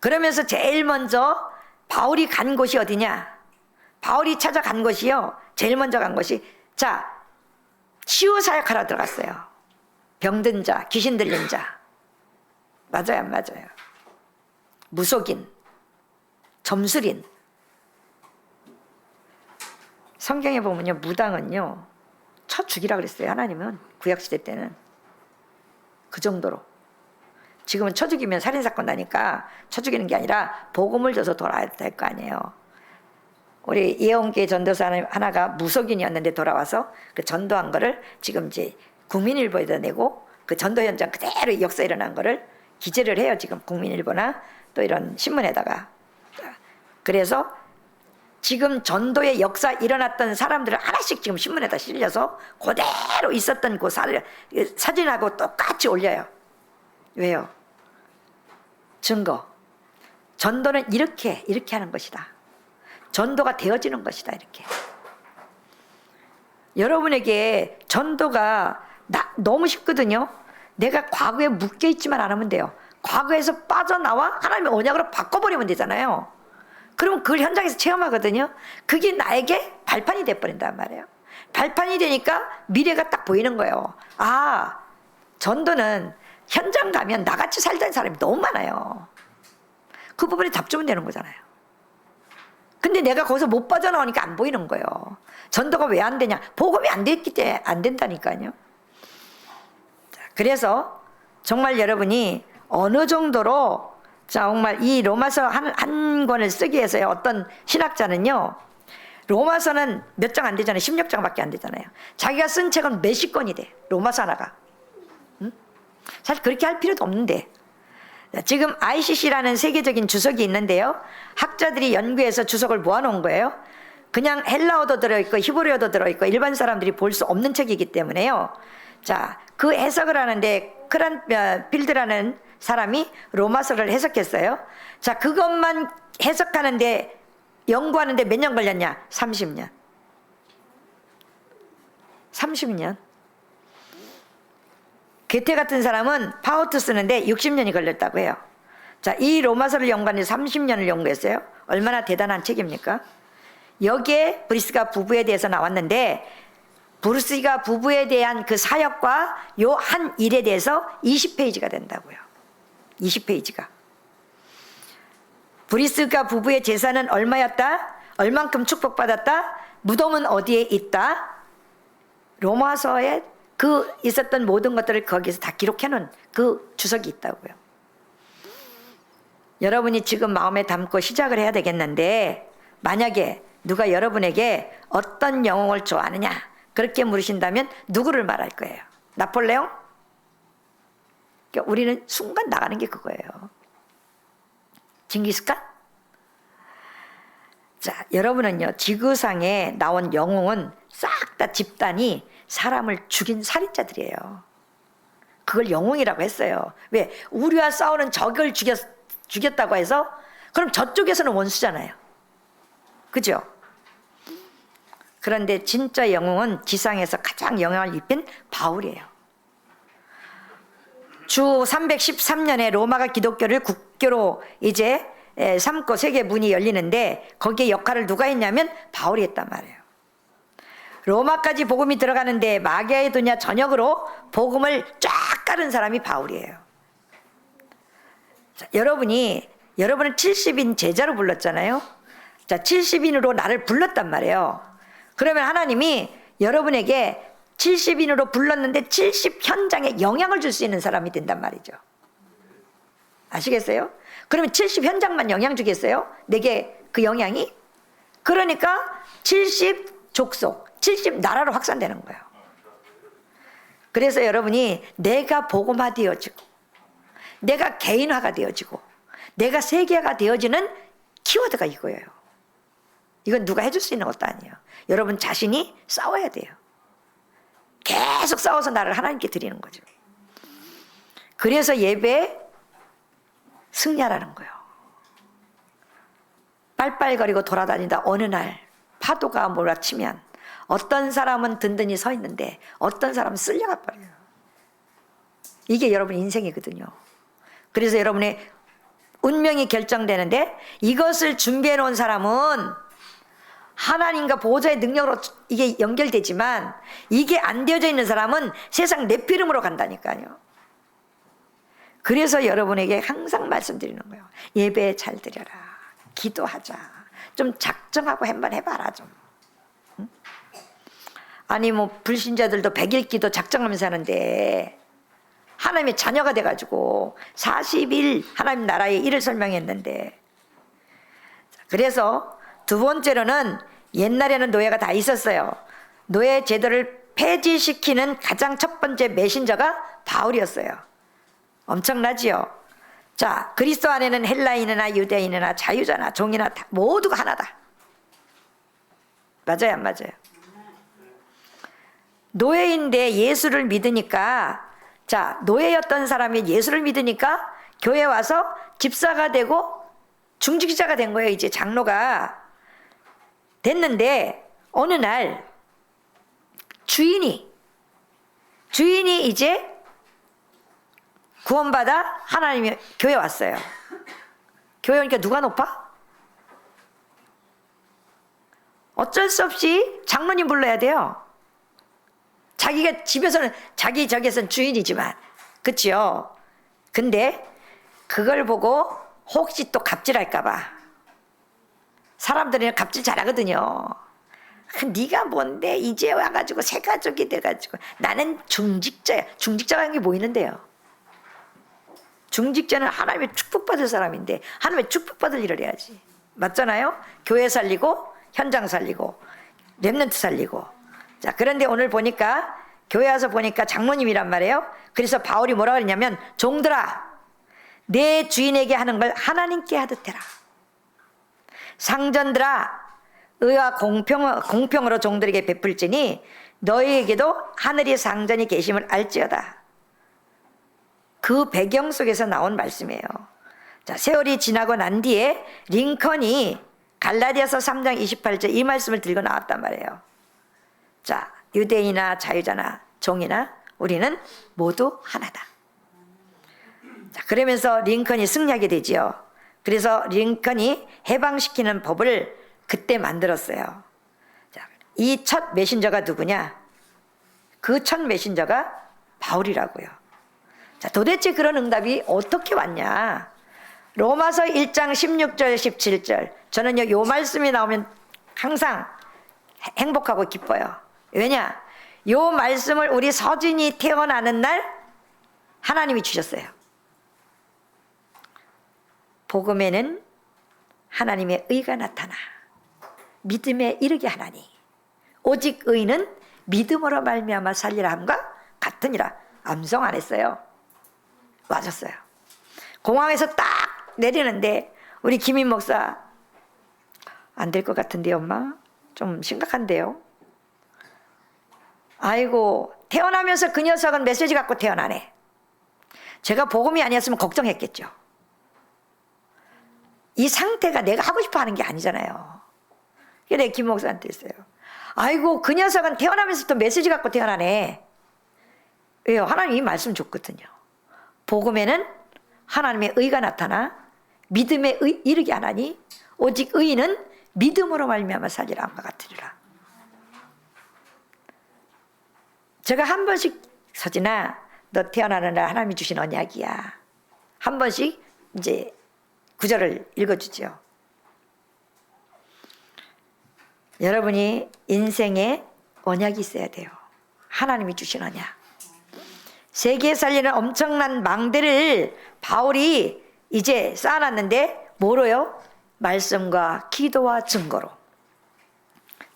Speaker 1: 그러면서 제일 먼저 바울이 간 곳이 어디냐? 바울이 찾아간 곳이요. 제일 먼저 간 곳이, 자, 치유 사역하러 들어갔어요. 병든 자, 귀신 들린 자. 맞아요, 안 맞아요? 무속인, 점술인. 성경에 보면요, 무당은요, 쳐 죽이라 그랬어요. 하나님은 구약시대 때는 그 정도로. 지금은 쳐 죽이면 살인사건 나니까 쳐 죽이는 게 아니라 복음을 줘서 돌아야 될 거 아니에요. 우리 예언계 전도사 하나가 무속인이었는데 돌아와서 그 전도한 거를 지금 이제 국민일보에다 내고 그 전도 현장 그대로 역사 일어난 거를 기재를 해요. 지금 국민일보나 또 이런 신문에다가. 그래서 지금 전도의 역사 일어났던 사람들을 하나씩 지금 신문에다 실려서 그대로 있었던 그 사진하고 똑같이 올려요. 왜요? 증거. 전도는 이렇게 하는 것이다. 전도가 되어지는 것이다. 이렇게. 여러분에게 전도가 너무 쉽거든요. 내가 과거에 묶여있지만 않으면 돼요. 과거에서 빠져나와 하나님의 언약으로 바꿔버리면 되잖아요. 그러면 그걸 현장에서 체험하거든요. 그게 나에게 발판이 돼버린단 말이에요. 발판이 되니까 미래가 딱 보이는 거예요. 아, 전도는 현장 가면 나같이 살던 사람이 너무 많아요. 그 부분에 답 주면 되는 거잖아요. 근데 내가 거기서 못 빠져나오니까 안 보이는 거예요. 전도가 왜 안 되냐? 복음이 안 됐기 때문에 안 된다니까요. 그래서 정말 여러분이 어느 정도로 정말 이 로마서 한 권을 쓰기 위해서요. 어떤 신학자는요, 로마서는 몇 장 안 되잖아요. 16장밖에 안 되잖아요. 자기가 쓴 책은 몇십 권이 돼. 로마서 하나가. 응? 사실 그렇게 할 필요도 없는데. 지금 ICC라는 세계적인 주석이 있는데요. 학자들이 연구해서 주석을 모아놓은 거예요. 그냥 헬라어도 들어있고 히브리어도 들어있고 일반 사람들이 볼 수 없는 책이기 때문에요. 자, 그 해석을 하는데 크란필드라는 사람이 로마서를 해석했어요. 자, 그것만 해석하는데 연구하는데 몇 년 걸렸냐? 30년. 30년. 게테 같은 사람은 파우트 쓰는데 60년이 걸렸다고 해요. 자, 이 로마서를 연구하는데 30년을 연구했어요. 얼마나 대단한 책입니까? 여기에 브리스가 부부에 대해서 나왔는데 브루스가 부부에 대한 그 사역과 요 한 일에 대해서 20페이지가 된다고요. 20페이지가. 브리스가 부부의 재산은 얼마였다? 얼만큼 축복받았다? 무덤은 어디에 있다? 로마서에 그 있었던 모든 것들을 거기서 다 기록해놓은 그 주석이 있다고요. 여러분이 지금 마음에 담고 시작을 해야 되겠는데, 만약에 누가 여러분에게 어떤 영웅을 좋아하느냐 그렇게 물으신다면 누구를 말할 거예요? 나폴레옹? 그러니까 우리는 순간 나가는 게 그거예요. 징기스칸? 자, 여러분은요, 지구상에 나온 영웅은 싹 다 집단이 사람을 죽인 살인자들이에요. 그걸 영웅이라고 했어요. 왜? 우리와 싸우는 적을 죽였다고 해서 그럼 저쪽에서는 원수잖아요. 그죠? 그런데 진짜 영웅은 지상에서 가장 영향을 입힌 바울이에요. 주 313년에 로마가 기독교를 국교로 이제 삼고 세계 문이 열리는데 거기에 역할을 누가 했냐면 바울이 했단 말이에요. 로마까지 복음이 들어가는데 마귀의 도냐 전역으로 복음을 쫙 깔은 사람이 바울이에요. 자, 여러분을 70인 제자로 불렀잖아요. 자, 70인으로 나를 불렀단 말이에요. 그러면 하나님이 여러분에게 70인으로 불렀는데 70 현장에 영향을 줄 수 있는 사람이 된단 말이죠. 아시겠어요? 그러면 70 현장만 영향 주겠어요? 내게 그 영향이? 그러니까 70 족속, 70 나라로 확산되는 거예요. 그래서 여러분이 내가 복음화 되어지고 내가 개인화가 되어지고 내가 세계화가 되어지는 키워드가 이거예요. 이건 누가 해줄 수 있는 것도 아니에요. 여러분 자신이 싸워야 돼요. 계속 싸워서 나를 하나님께 드리는 거죠. 그래서 예배에 승리하라는 거예요. 빨빨거리고 돌아다니다 어느 날 파도가 몰아치면 어떤 사람은 든든히 서 있는데 어떤 사람은 쓸려가 버려요. 이게 여러분 인생이거든요. 그래서 여러분의 운명이 결정되는데 이것을 준비해 놓은 사람은 하나님과 보호자의 능력으로 이게 연결되지만 이게 안 되어져 있는 사람은 세상 내피름으로 간다니까요. 그래서 여러분에게 항상 말씀드리는 거예요. 예배 잘 드려라. 기도하자. 좀 작정하고 한번 해봐라 좀. 응? 아니 뭐 불신자들도 100일 기도 작정하면서 하는데 하나님의 자녀가 돼가지고 40일 하나님 나라의 일을 설명했는데, 그래서 두 번째로는 옛날에는 노예가 다 있었어요. 노예 제도를 폐지시키는 가장 첫 번째 메신저가 바울이었어요. 엄청나지요. 자, 그리스도 안에는 헬라인이나 유대인이나 자유자나 종이나 다 모두가 하나다. 맞아요, 안 맞아요? 노예인데 예수를 믿으니까, 자, 노예였던 사람이 예수를 믿으니까 교회 와서 집사가 되고 중직자가 된 거예요. 이제 장로가 됐는데 어느 날 주인이 이제 구원받아 하나님의 교회 왔어요. 교회 오니까 누가 높아? 어쩔 수 없이 장로님 불러야 돼요. 자기가 집에서는 자기 저기에서는 주인이지만, 그치요? 근데 그걸 보고 혹시 또 갑질할까봐, 사람들은 갑질 잘하거든요. 네가 뭔데 이제 와가지고 새 가족이 돼가지고, 나는 중직자야. 중직자가 하는 게 뭐 있는데요? 중직자는 하나님의 축복받을 사람인데 하나님의 축복받을 일을 해야지. 맞잖아요? 교회 살리고 현장 살리고 렘넌트 살리고. 자, 그런데 오늘 보니까 교회 와서 보니까 장로님이란 말이에요. 그래서 바울이 뭐라 그랬냐면, 종들아 내 주인에게 하는 걸 하나님께 하듯 해라. 상전들아 의와 공평으로 종들에게 베풀지니 너희에게도 하늘의 상전이 계심을 알지어다. 그 배경 속에서 나온 말씀이에요. 자, 세월이 지나고 난 뒤에 링컨이 갈라디아서 3장 28절 이 말씀을 들고 나왔단 말이에요. 자, 유대인이나 자유자나 종이나 우리는 모두 하나다. 자, 그러면서 링컨이 승리하게 되지요. 그래서 링컨이 해방시키는 법을 그때 만들었어요. 자, 이 첫 메신저가 누구냐? 그 첫 메신저가 바울이라고요. 자, 도대체 그런 응답이 어떻게 왔냐? 로마서 1장 16절 17절. 저는요, 요 말씀이 나오면 항상 행복하고 기뻐요. 왜냐? 요 말씀을 우리 서진이 태어나는 날 하나님이 주셨어요. 복음에는 하나님의 의가 나타나 믿음에 이르게 하나니 오직 의는 믿음으로 말미암아 살리라 함과 같으니라. 암송 안 했어요. 맞았어요. 공항에서 딱 내리는데 우리 김인 목사, 안 될 것 같은데요, 엄마? 좀 심각한데요? 아이고, 태어나면서 그 녀석은 메시지 갖고 태어나네. 제가 복음이 아니었으면 걱정했겠죠. 이 상태가 내가 하고 싶어 하는 게 아니잖아요. 그래, 김 목사한테 했어요. 아이고, 그 녀석은 태어나면서부터 메시지 갖고 태어나네. 왜요? 하나님이 말씀 줬거든요. 복음에는 하나님의 의가 나타나 믿음에 이르게 하나니 오직 의인은 믿음으로 말미암아 살리라 함과 같으리라. 제가 한 번씩, 서진아 너 태어나는 날 하나님이 주신 언약이야, 한 번씩 이제 구절을 읽어주죠. 여러분이 인생에 언약이 있어야 돼요. 하나님이 주신 언약. 세계에 살리는 엄청난 망대를 바울이 이제 쌓아놨는데 뭐로요? 말씀과 기도와 증거로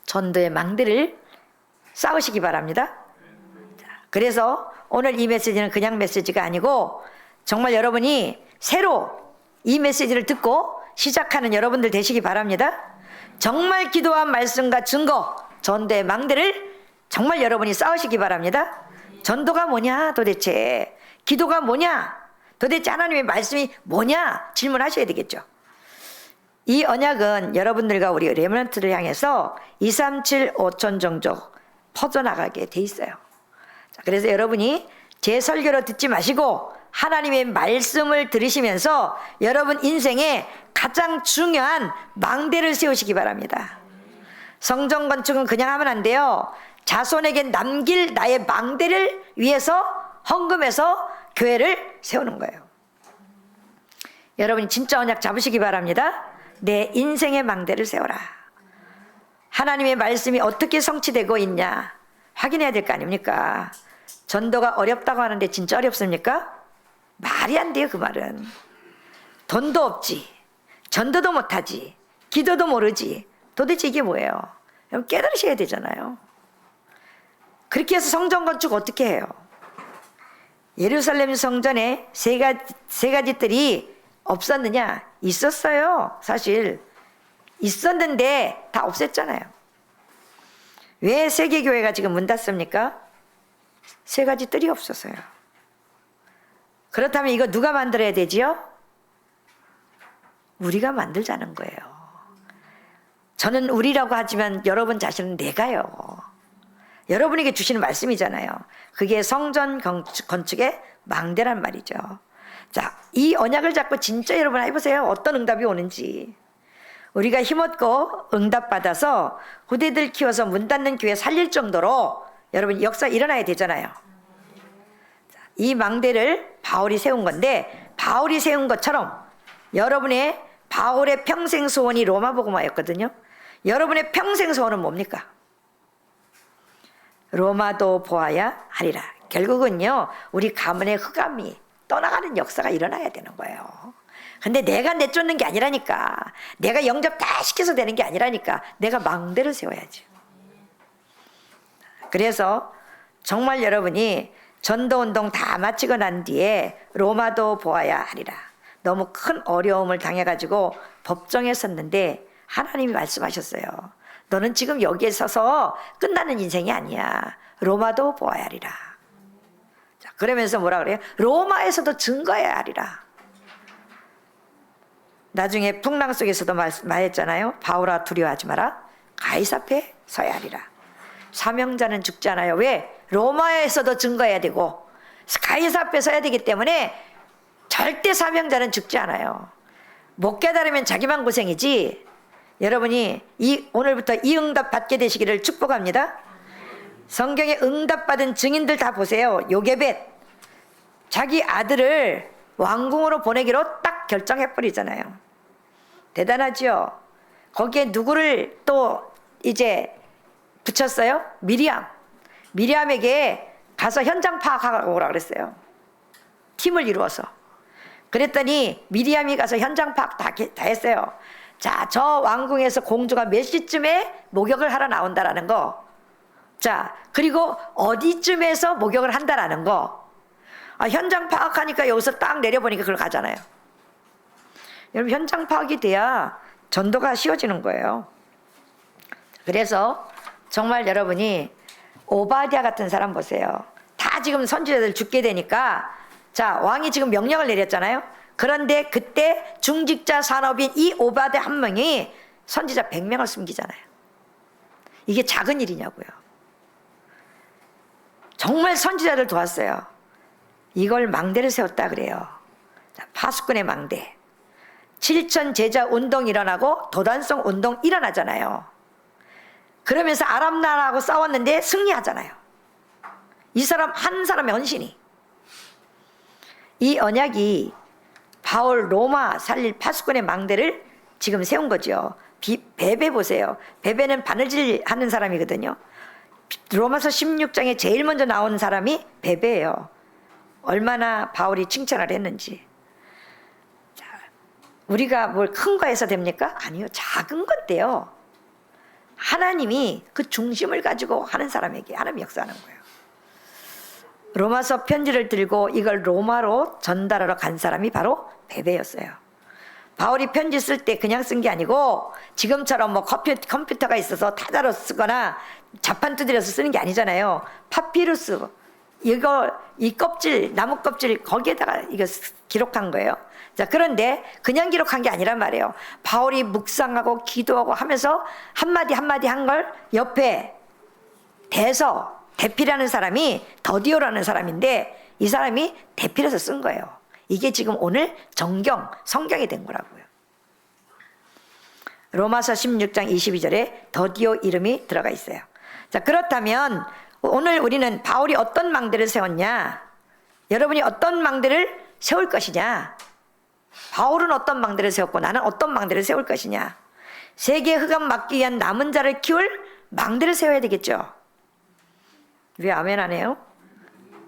Speaker 1: 전도의 망대를 쌓으시기 바랍니다. 그래서 오늘 이 메시지는 그냥 메시지가 아니고, 정말 여러분이 새로 이 메시지를 듣고 시작하는 여러분들 되시기 바랍니다. 정말 기도한 말씀과 증거, 전도의 망대를 정말 여러분이 쌓으시기 바랍니다. 전도가 뭐냐 도대체, 기도가 뭐냐 도대체, 하나님의 말씀이 뭐냐 질문하셔야 되겠죠. 이 언약은 여러분들과 우리 레몬트를 향해서 237 5천 종족 퍼져나가게 돼 있어요. 자, 그래서 여러분이 제 설교로 듣지 마시고 하나님의 말씀을 들으시면서 여러분 인생에 가장 중요한 망대를 세우시기 바랍니다. 성전 건축은 그냥 하면 안 돼요. 자손에게 남길 나의 망대를 위해서 헌금해서 교회를 세우는 거예요. 여러분이 진짜 언약 잡으시기 바랍니다. 내 인생의 망대를 세워라. 하나님의 말씀이 어떻게 성취되고 있냐 확인해야 될 거 아닙니까? 전도가 어렵다고 하는데 진짜 어렵습니까? 말이 안 돼요. 그 말은. 돈도 없지, 전도도 못하지, 기도도 모르지, 도대체 이게 뭐예요? 여러분 깨달으셔야 되잖아요. 그렇게 해서 성전 건축 어떻게 해요? 예루살렘 성전에 세 가지 뜰이 없었느냐? 있었어요. 사실 있었는데 다 없앴잖아요. 왜 세계교회가 지금 문 닫습니까? 세 가지 뜰이 없어서요. 그렇다면 이거 누가 만들어야 되지요? 우리가 만들자는 거예요. 저는 우리라고 하지만 여러분 자신은 내가요. 여러분에게 주시는 말씀이잖아요. 그게 성전 건축의 망대란 말이죠. 자, 이 언약을 잡고 진짜 여러분 해보세요. 어떤 응답이 오는지. 우리가 힘없고 응답받아서 후대들 키워서 문 닫는 교회 살릴 정도로 여러분 역사 일어나야 되잖아요. 자, 이 망대를 바울이 세운 건데, 바울이 세운 것처럼 여러분의 바울의 평생 소원이 로마 복음화였거든요. 여러분의 평생 소원은 뭡니까? 로마도 보아야 하리라. 결국은요, 우리 가문의 흑암이 떠나가는 역사가 일어나야 되는 거예요. 근데 내가 내쫓는 게 아니라니까. 내가 영접 다 시켜서 되는 게 아니라니까. 내가 망대를 세워야지. 그래서 정말 여러분이 전도운동 다 마치고 난 뒤에 로마도 보아야 하리라. 너무 큰 어려움을 당해가지고 법정에 섰는데 하나님이 말씀하셨어요. 너는 지금 여기에 서서 끝나는 인생이 아니야. 로마도 보아야 하리라. 자, 그러면서 뭐라 그래요? 로마에서도 증거해야 하리라. 나중에 풍랑 속에서도 말했잖아요. 바울아 두려워하지 마라. 가이사 앞에 서야 하리라. 사명자는 죽지 않아요. 왜? 로마에서도 증거해야 되고 가이사 앞에 서야 되기 때문에 절대 사명자는 죽지 않아요. 못 깨달으면 자기만 고생이지. 여러분이 오늘부터 이 응답 받게 되시기를 축복합니다. 성경에 응답받은 증인들 다 보세요. 요게벳 자기 아들을 왕궁으로 보내기로 딱 결정해버리잖아요. 대단하죠. 거기에 누구를 또 이제 붙였어요? 미리암에게 가서 현장 파악하고 오라 그랬어요. 팀을 이루어서. 그랬더니 미리암이 가서 현장 파악 다 했어요. 자, 저 왕궁에서 공주가 몇 시쯤에 목욕을 하러 나온다라는 거. 자, 그리고 어디쯤에서 목욕을 한다라는 거. 현장 파악하니까 여기서 딱 내려보니까 그걸 가잖아요. 여러분, 현장 파악이 돼야 전도가 쉬워지는 거예요. 그래서 정말 여러분이 오바댜 같은 사람 보세요. 다 지금 선지자들 죽게 되니까, 자, 왕이 지금 명령을 내렸잖아요. 그런데 그때 중직자 산업인 이 오바댜 한 명이 선지자 100명을 숨기잖아요. 이게 작은 일이냐고요. 정말 선지자를 도왔어요. 이걸 망대를 세웠다 그래요. 자, 파수꾼의 망대. 7천 제자 운동 일어나고 도단성 운동 일어나잖아요. 그러면서 아람 나라하고 싸웠는데 승리하잖아요. 이 사람 한 사람의 헌신이. 이 언약이 바울 로마 살릴 파수꾼의 망대를 지금 세운 거죠. 베베 보세요. 베베는 바느질 하는 사람이거든요. 로마서 16장에 제일 먼저 나온 사람이 베베예요. 얼마나 바울이 칭찬을 했는지. 자, 우리가 뭘 큰 거 해서 됩니까? 아니요. 작은 건데요. 하나님이 그 중심을 가지고 하는 사람에게 하나님이 역사하는 거예요. 로마서 편지를 들고 이걸 로마로 전달하러 간 사람이 바로 베베였어요. 바울이 편지 쓸 때 그냥 쓴 게 아니고 지금처럼 뭐 컴퓨터가 있어서 타자로 쓰거나 자판 두드려서 쓰는 게 아니잖아요. 파피루스 이 껍질, 나무 껍질 거기에다가 이거 기록한 거예요. 자, 그런데 그냥 기록한 게 아니란 말이에요. 바울이 묵상하고 기도하고 하면서 한마디 한마디 한 걸 옆에 대피라는 사람이 더디오라는 사람인데 이 사람이 대필해서 쓴 거예요. 이게 지금 오늘 성경이 된 거라고요. 로마서 16장 22절에 더디오 이름이 들어가 있어요. 자, 그렇다면 오늘 우리는 바울이 어떤 망대를 세웠냐? 여러분이 어떤 망대를 세울 것이냐? 바울은 어떤 망대를 세웠고 나는 어떤 망대를 세울 것이냐? 세계 흑암 막기 위한 남은 자를 키울 망대를 세워야 되겠죠. 왜 아멘 안 해요?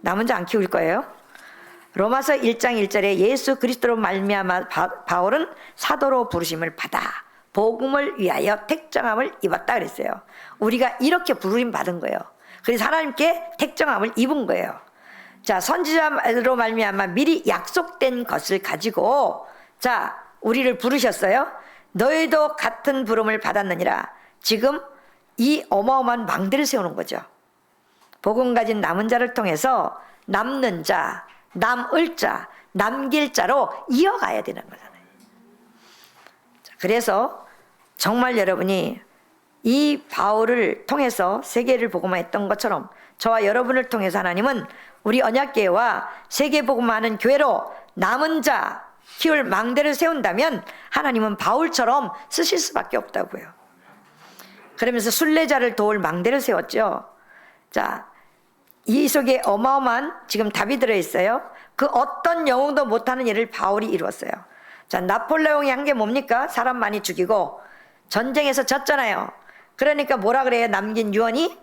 Speaker 1: 남은 자 안 키울 거예요? 로마서 1장 1절에 예수 그리스도로 말미암아 바울은 사도로 부르심을 받아 복음을 위하여 택정함을 입었다 그랬어요. 우리가 이렇게 부르심 받은 거예요. 그래서 하나님께 택정함을 입은 거예요. 자, 선지자로 말미암아 미리 약속된 것을 가지고 자, 우리를 부르셨어요. 너희도 같은 부름을 받았느니라. 지금 이 어마어마한 망대를 세우는 거죠. 복음 가진 남은 자를 통해서 남는 자, 남을 자, 남길 자로 이어가야 되는 거잖아요. 그래서 정말 여러분이 이 바울을 통해서 세계를 복음화했던 것처럼 저와 여러분을 통해서 하나님은 우리 언약궤와 세계 복음화하는 교회로 남은 자 키울 망대를 세운다면 하나님은 바울처럼 쓰실 수밖에 없다고요. 그러면서 순례자를 도울 망대를 세웠죠. 자, 이 속에 어마어마한 지금 답이 들어있어요. 그 어떤 영웅도 못하는 일을 바울이 이루었어요. 자, 나폴레옹이 한 게 뭡니까? 사람 많이 죽이고 전쟁에서 졌잖아요. 그러니까 뭐라 그래요? 남긴 유언이?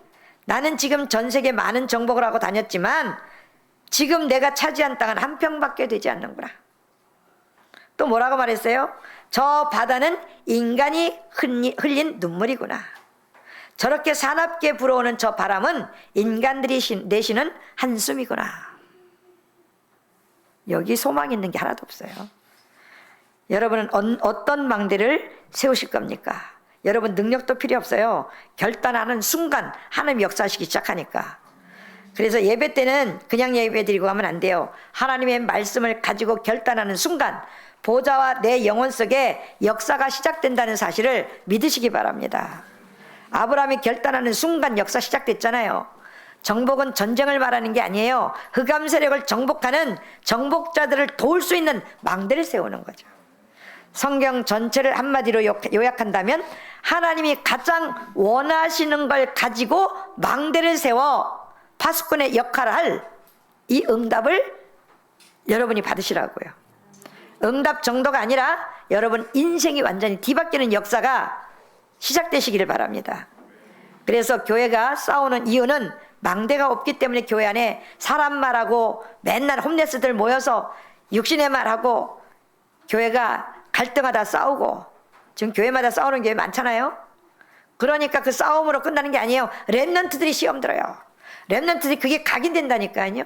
Speaker 1: 나는 지금 전 세계 많은 정복을 하고 다녔지만 지금 내가 차지한 땅은 한 평밖에 되지 않는구나. 또 뭐라고 말했어요? 저 바다는 인간이 흘린 눈물이구나. 저렇게 사납게 불어오는 저 바람은 인간들이 내쉬는 한숨이구나. 여기 소망 있는 게 하나도 없어요. 여러분은 어떤 망대를 세우실 겁니까? 여러분 능력도 필요 없어요. 결단하는 순간 하나님 역사하시기 시작하니까. 그래서 예배 때는 그냥 예배 드리고 가면 안 돼요. 하나님의 말씀을 가지고 결단하는 순간 보좌와 내 영혼 속에 역사가 시작된다는 사실을 믿으시기 바랍니다. 아브라함이 결단하는 순간 역사 시작됐잖아요. 정복은 전쟁을 말하는 게 아니에요. 흑암 세력을 정복하는 정복자들을 도울 수 있는 망대를 세우는 거죠. 성경 전체를 한마디로 요약한다면 하나님이 가장 원하시는 걸 가지고 망대를 세워 파수꾼의 역할을 할 이 응답을 여러분이 받으시라고요. 응답 정도가 아니라 여러분 인생이 완전히 뒤바뀌는 역사가 시작되시기를 바랍니다. 그래서 교회가 싸우는 이유는 망대가 없기 때문에 교회 안에 사람 말하고 맨날 홈레스들 모여서 육신의 말하고 교회가 갈등하다 싸우고 지금 교회마다 싸우는 교회 많잖아요. 그러니까 그 싸움으로 끝나는 게 아니에요. 렘넌트들이 시험 들어요. 렘넌트들이 그게 각인된다니까요.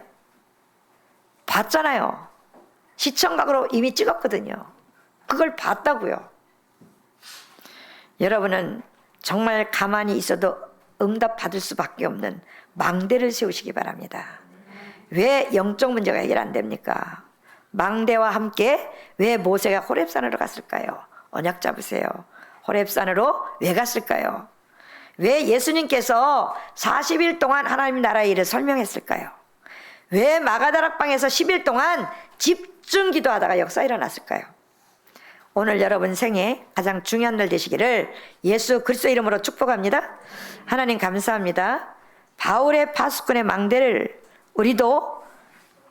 Speaker 1: 봤잖아요. 시청각으로 이미 찍었거든요. 그걸 봤다고요. 여러분은 정말 가만히 있어도 응답 받을 수밖에 없는 망대를 세우시기 바랍니다. 왜 영적 문제가 해결 안 됩니까? 망대와 함께 왜 모세가 호렙산으로 갔을까요? 언약 잡으세요. 호렙산으로 왜 갔을까요? 왜 예수님께서 40일 동안 하나님 나라의 일을 설명했을까요? 왜 마가다락방에서 10일 동안 집중 기도하다가 역사 일어났을까요? 오늘 여러분 생에 가장 중요한 날 되시기를 예수 그리스도 이름으로 축복합니다. 하나님 감사합니다. 바울의 파수꾼의 망대를 우리도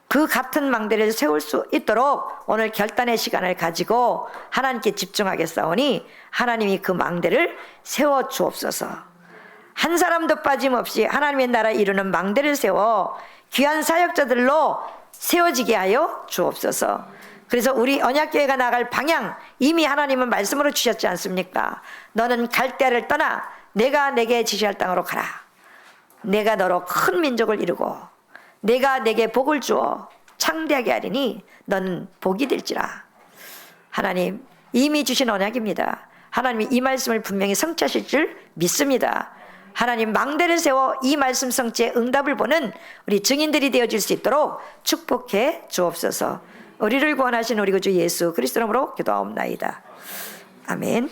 Speaker 1: 그 같은 망대를 세울 수 있도록 오늘 결단의 시간을 가지고 하나님께 집중하겠사오니 하나님이 그 망대를 세워 주옵소서. 한 사람도 빠짐없이 하나님의 나라 이루는 망대를 세워 귀한 사역자들로 세워지게 하여 주옵소서. 그래서 우리 언약교회가 나갈 방향 이미 하나님은 말씀으로 주셨지 않습니까? 너는 갈대아를 떠나 내가 내게 지시할 땅으로 가라. 내가 너로 큰 민족을 이루고 내가 내게 복을 주어 창대하게 하리니 너는 복이 될지라. 하나님 이미 주신 언약입니다. 하나님이 이 말씀을 분명히 성취하실 줄 믿습니다. 하나님 망대를 세워 이 말씀 성취의 응답을 보는 우리 증인들이 되어질 수 있도록 축복해 주옵소서. 우리를 구원하신 우리 구주 예수 그리스도 이름으로 기도하옵나이다. 아멘.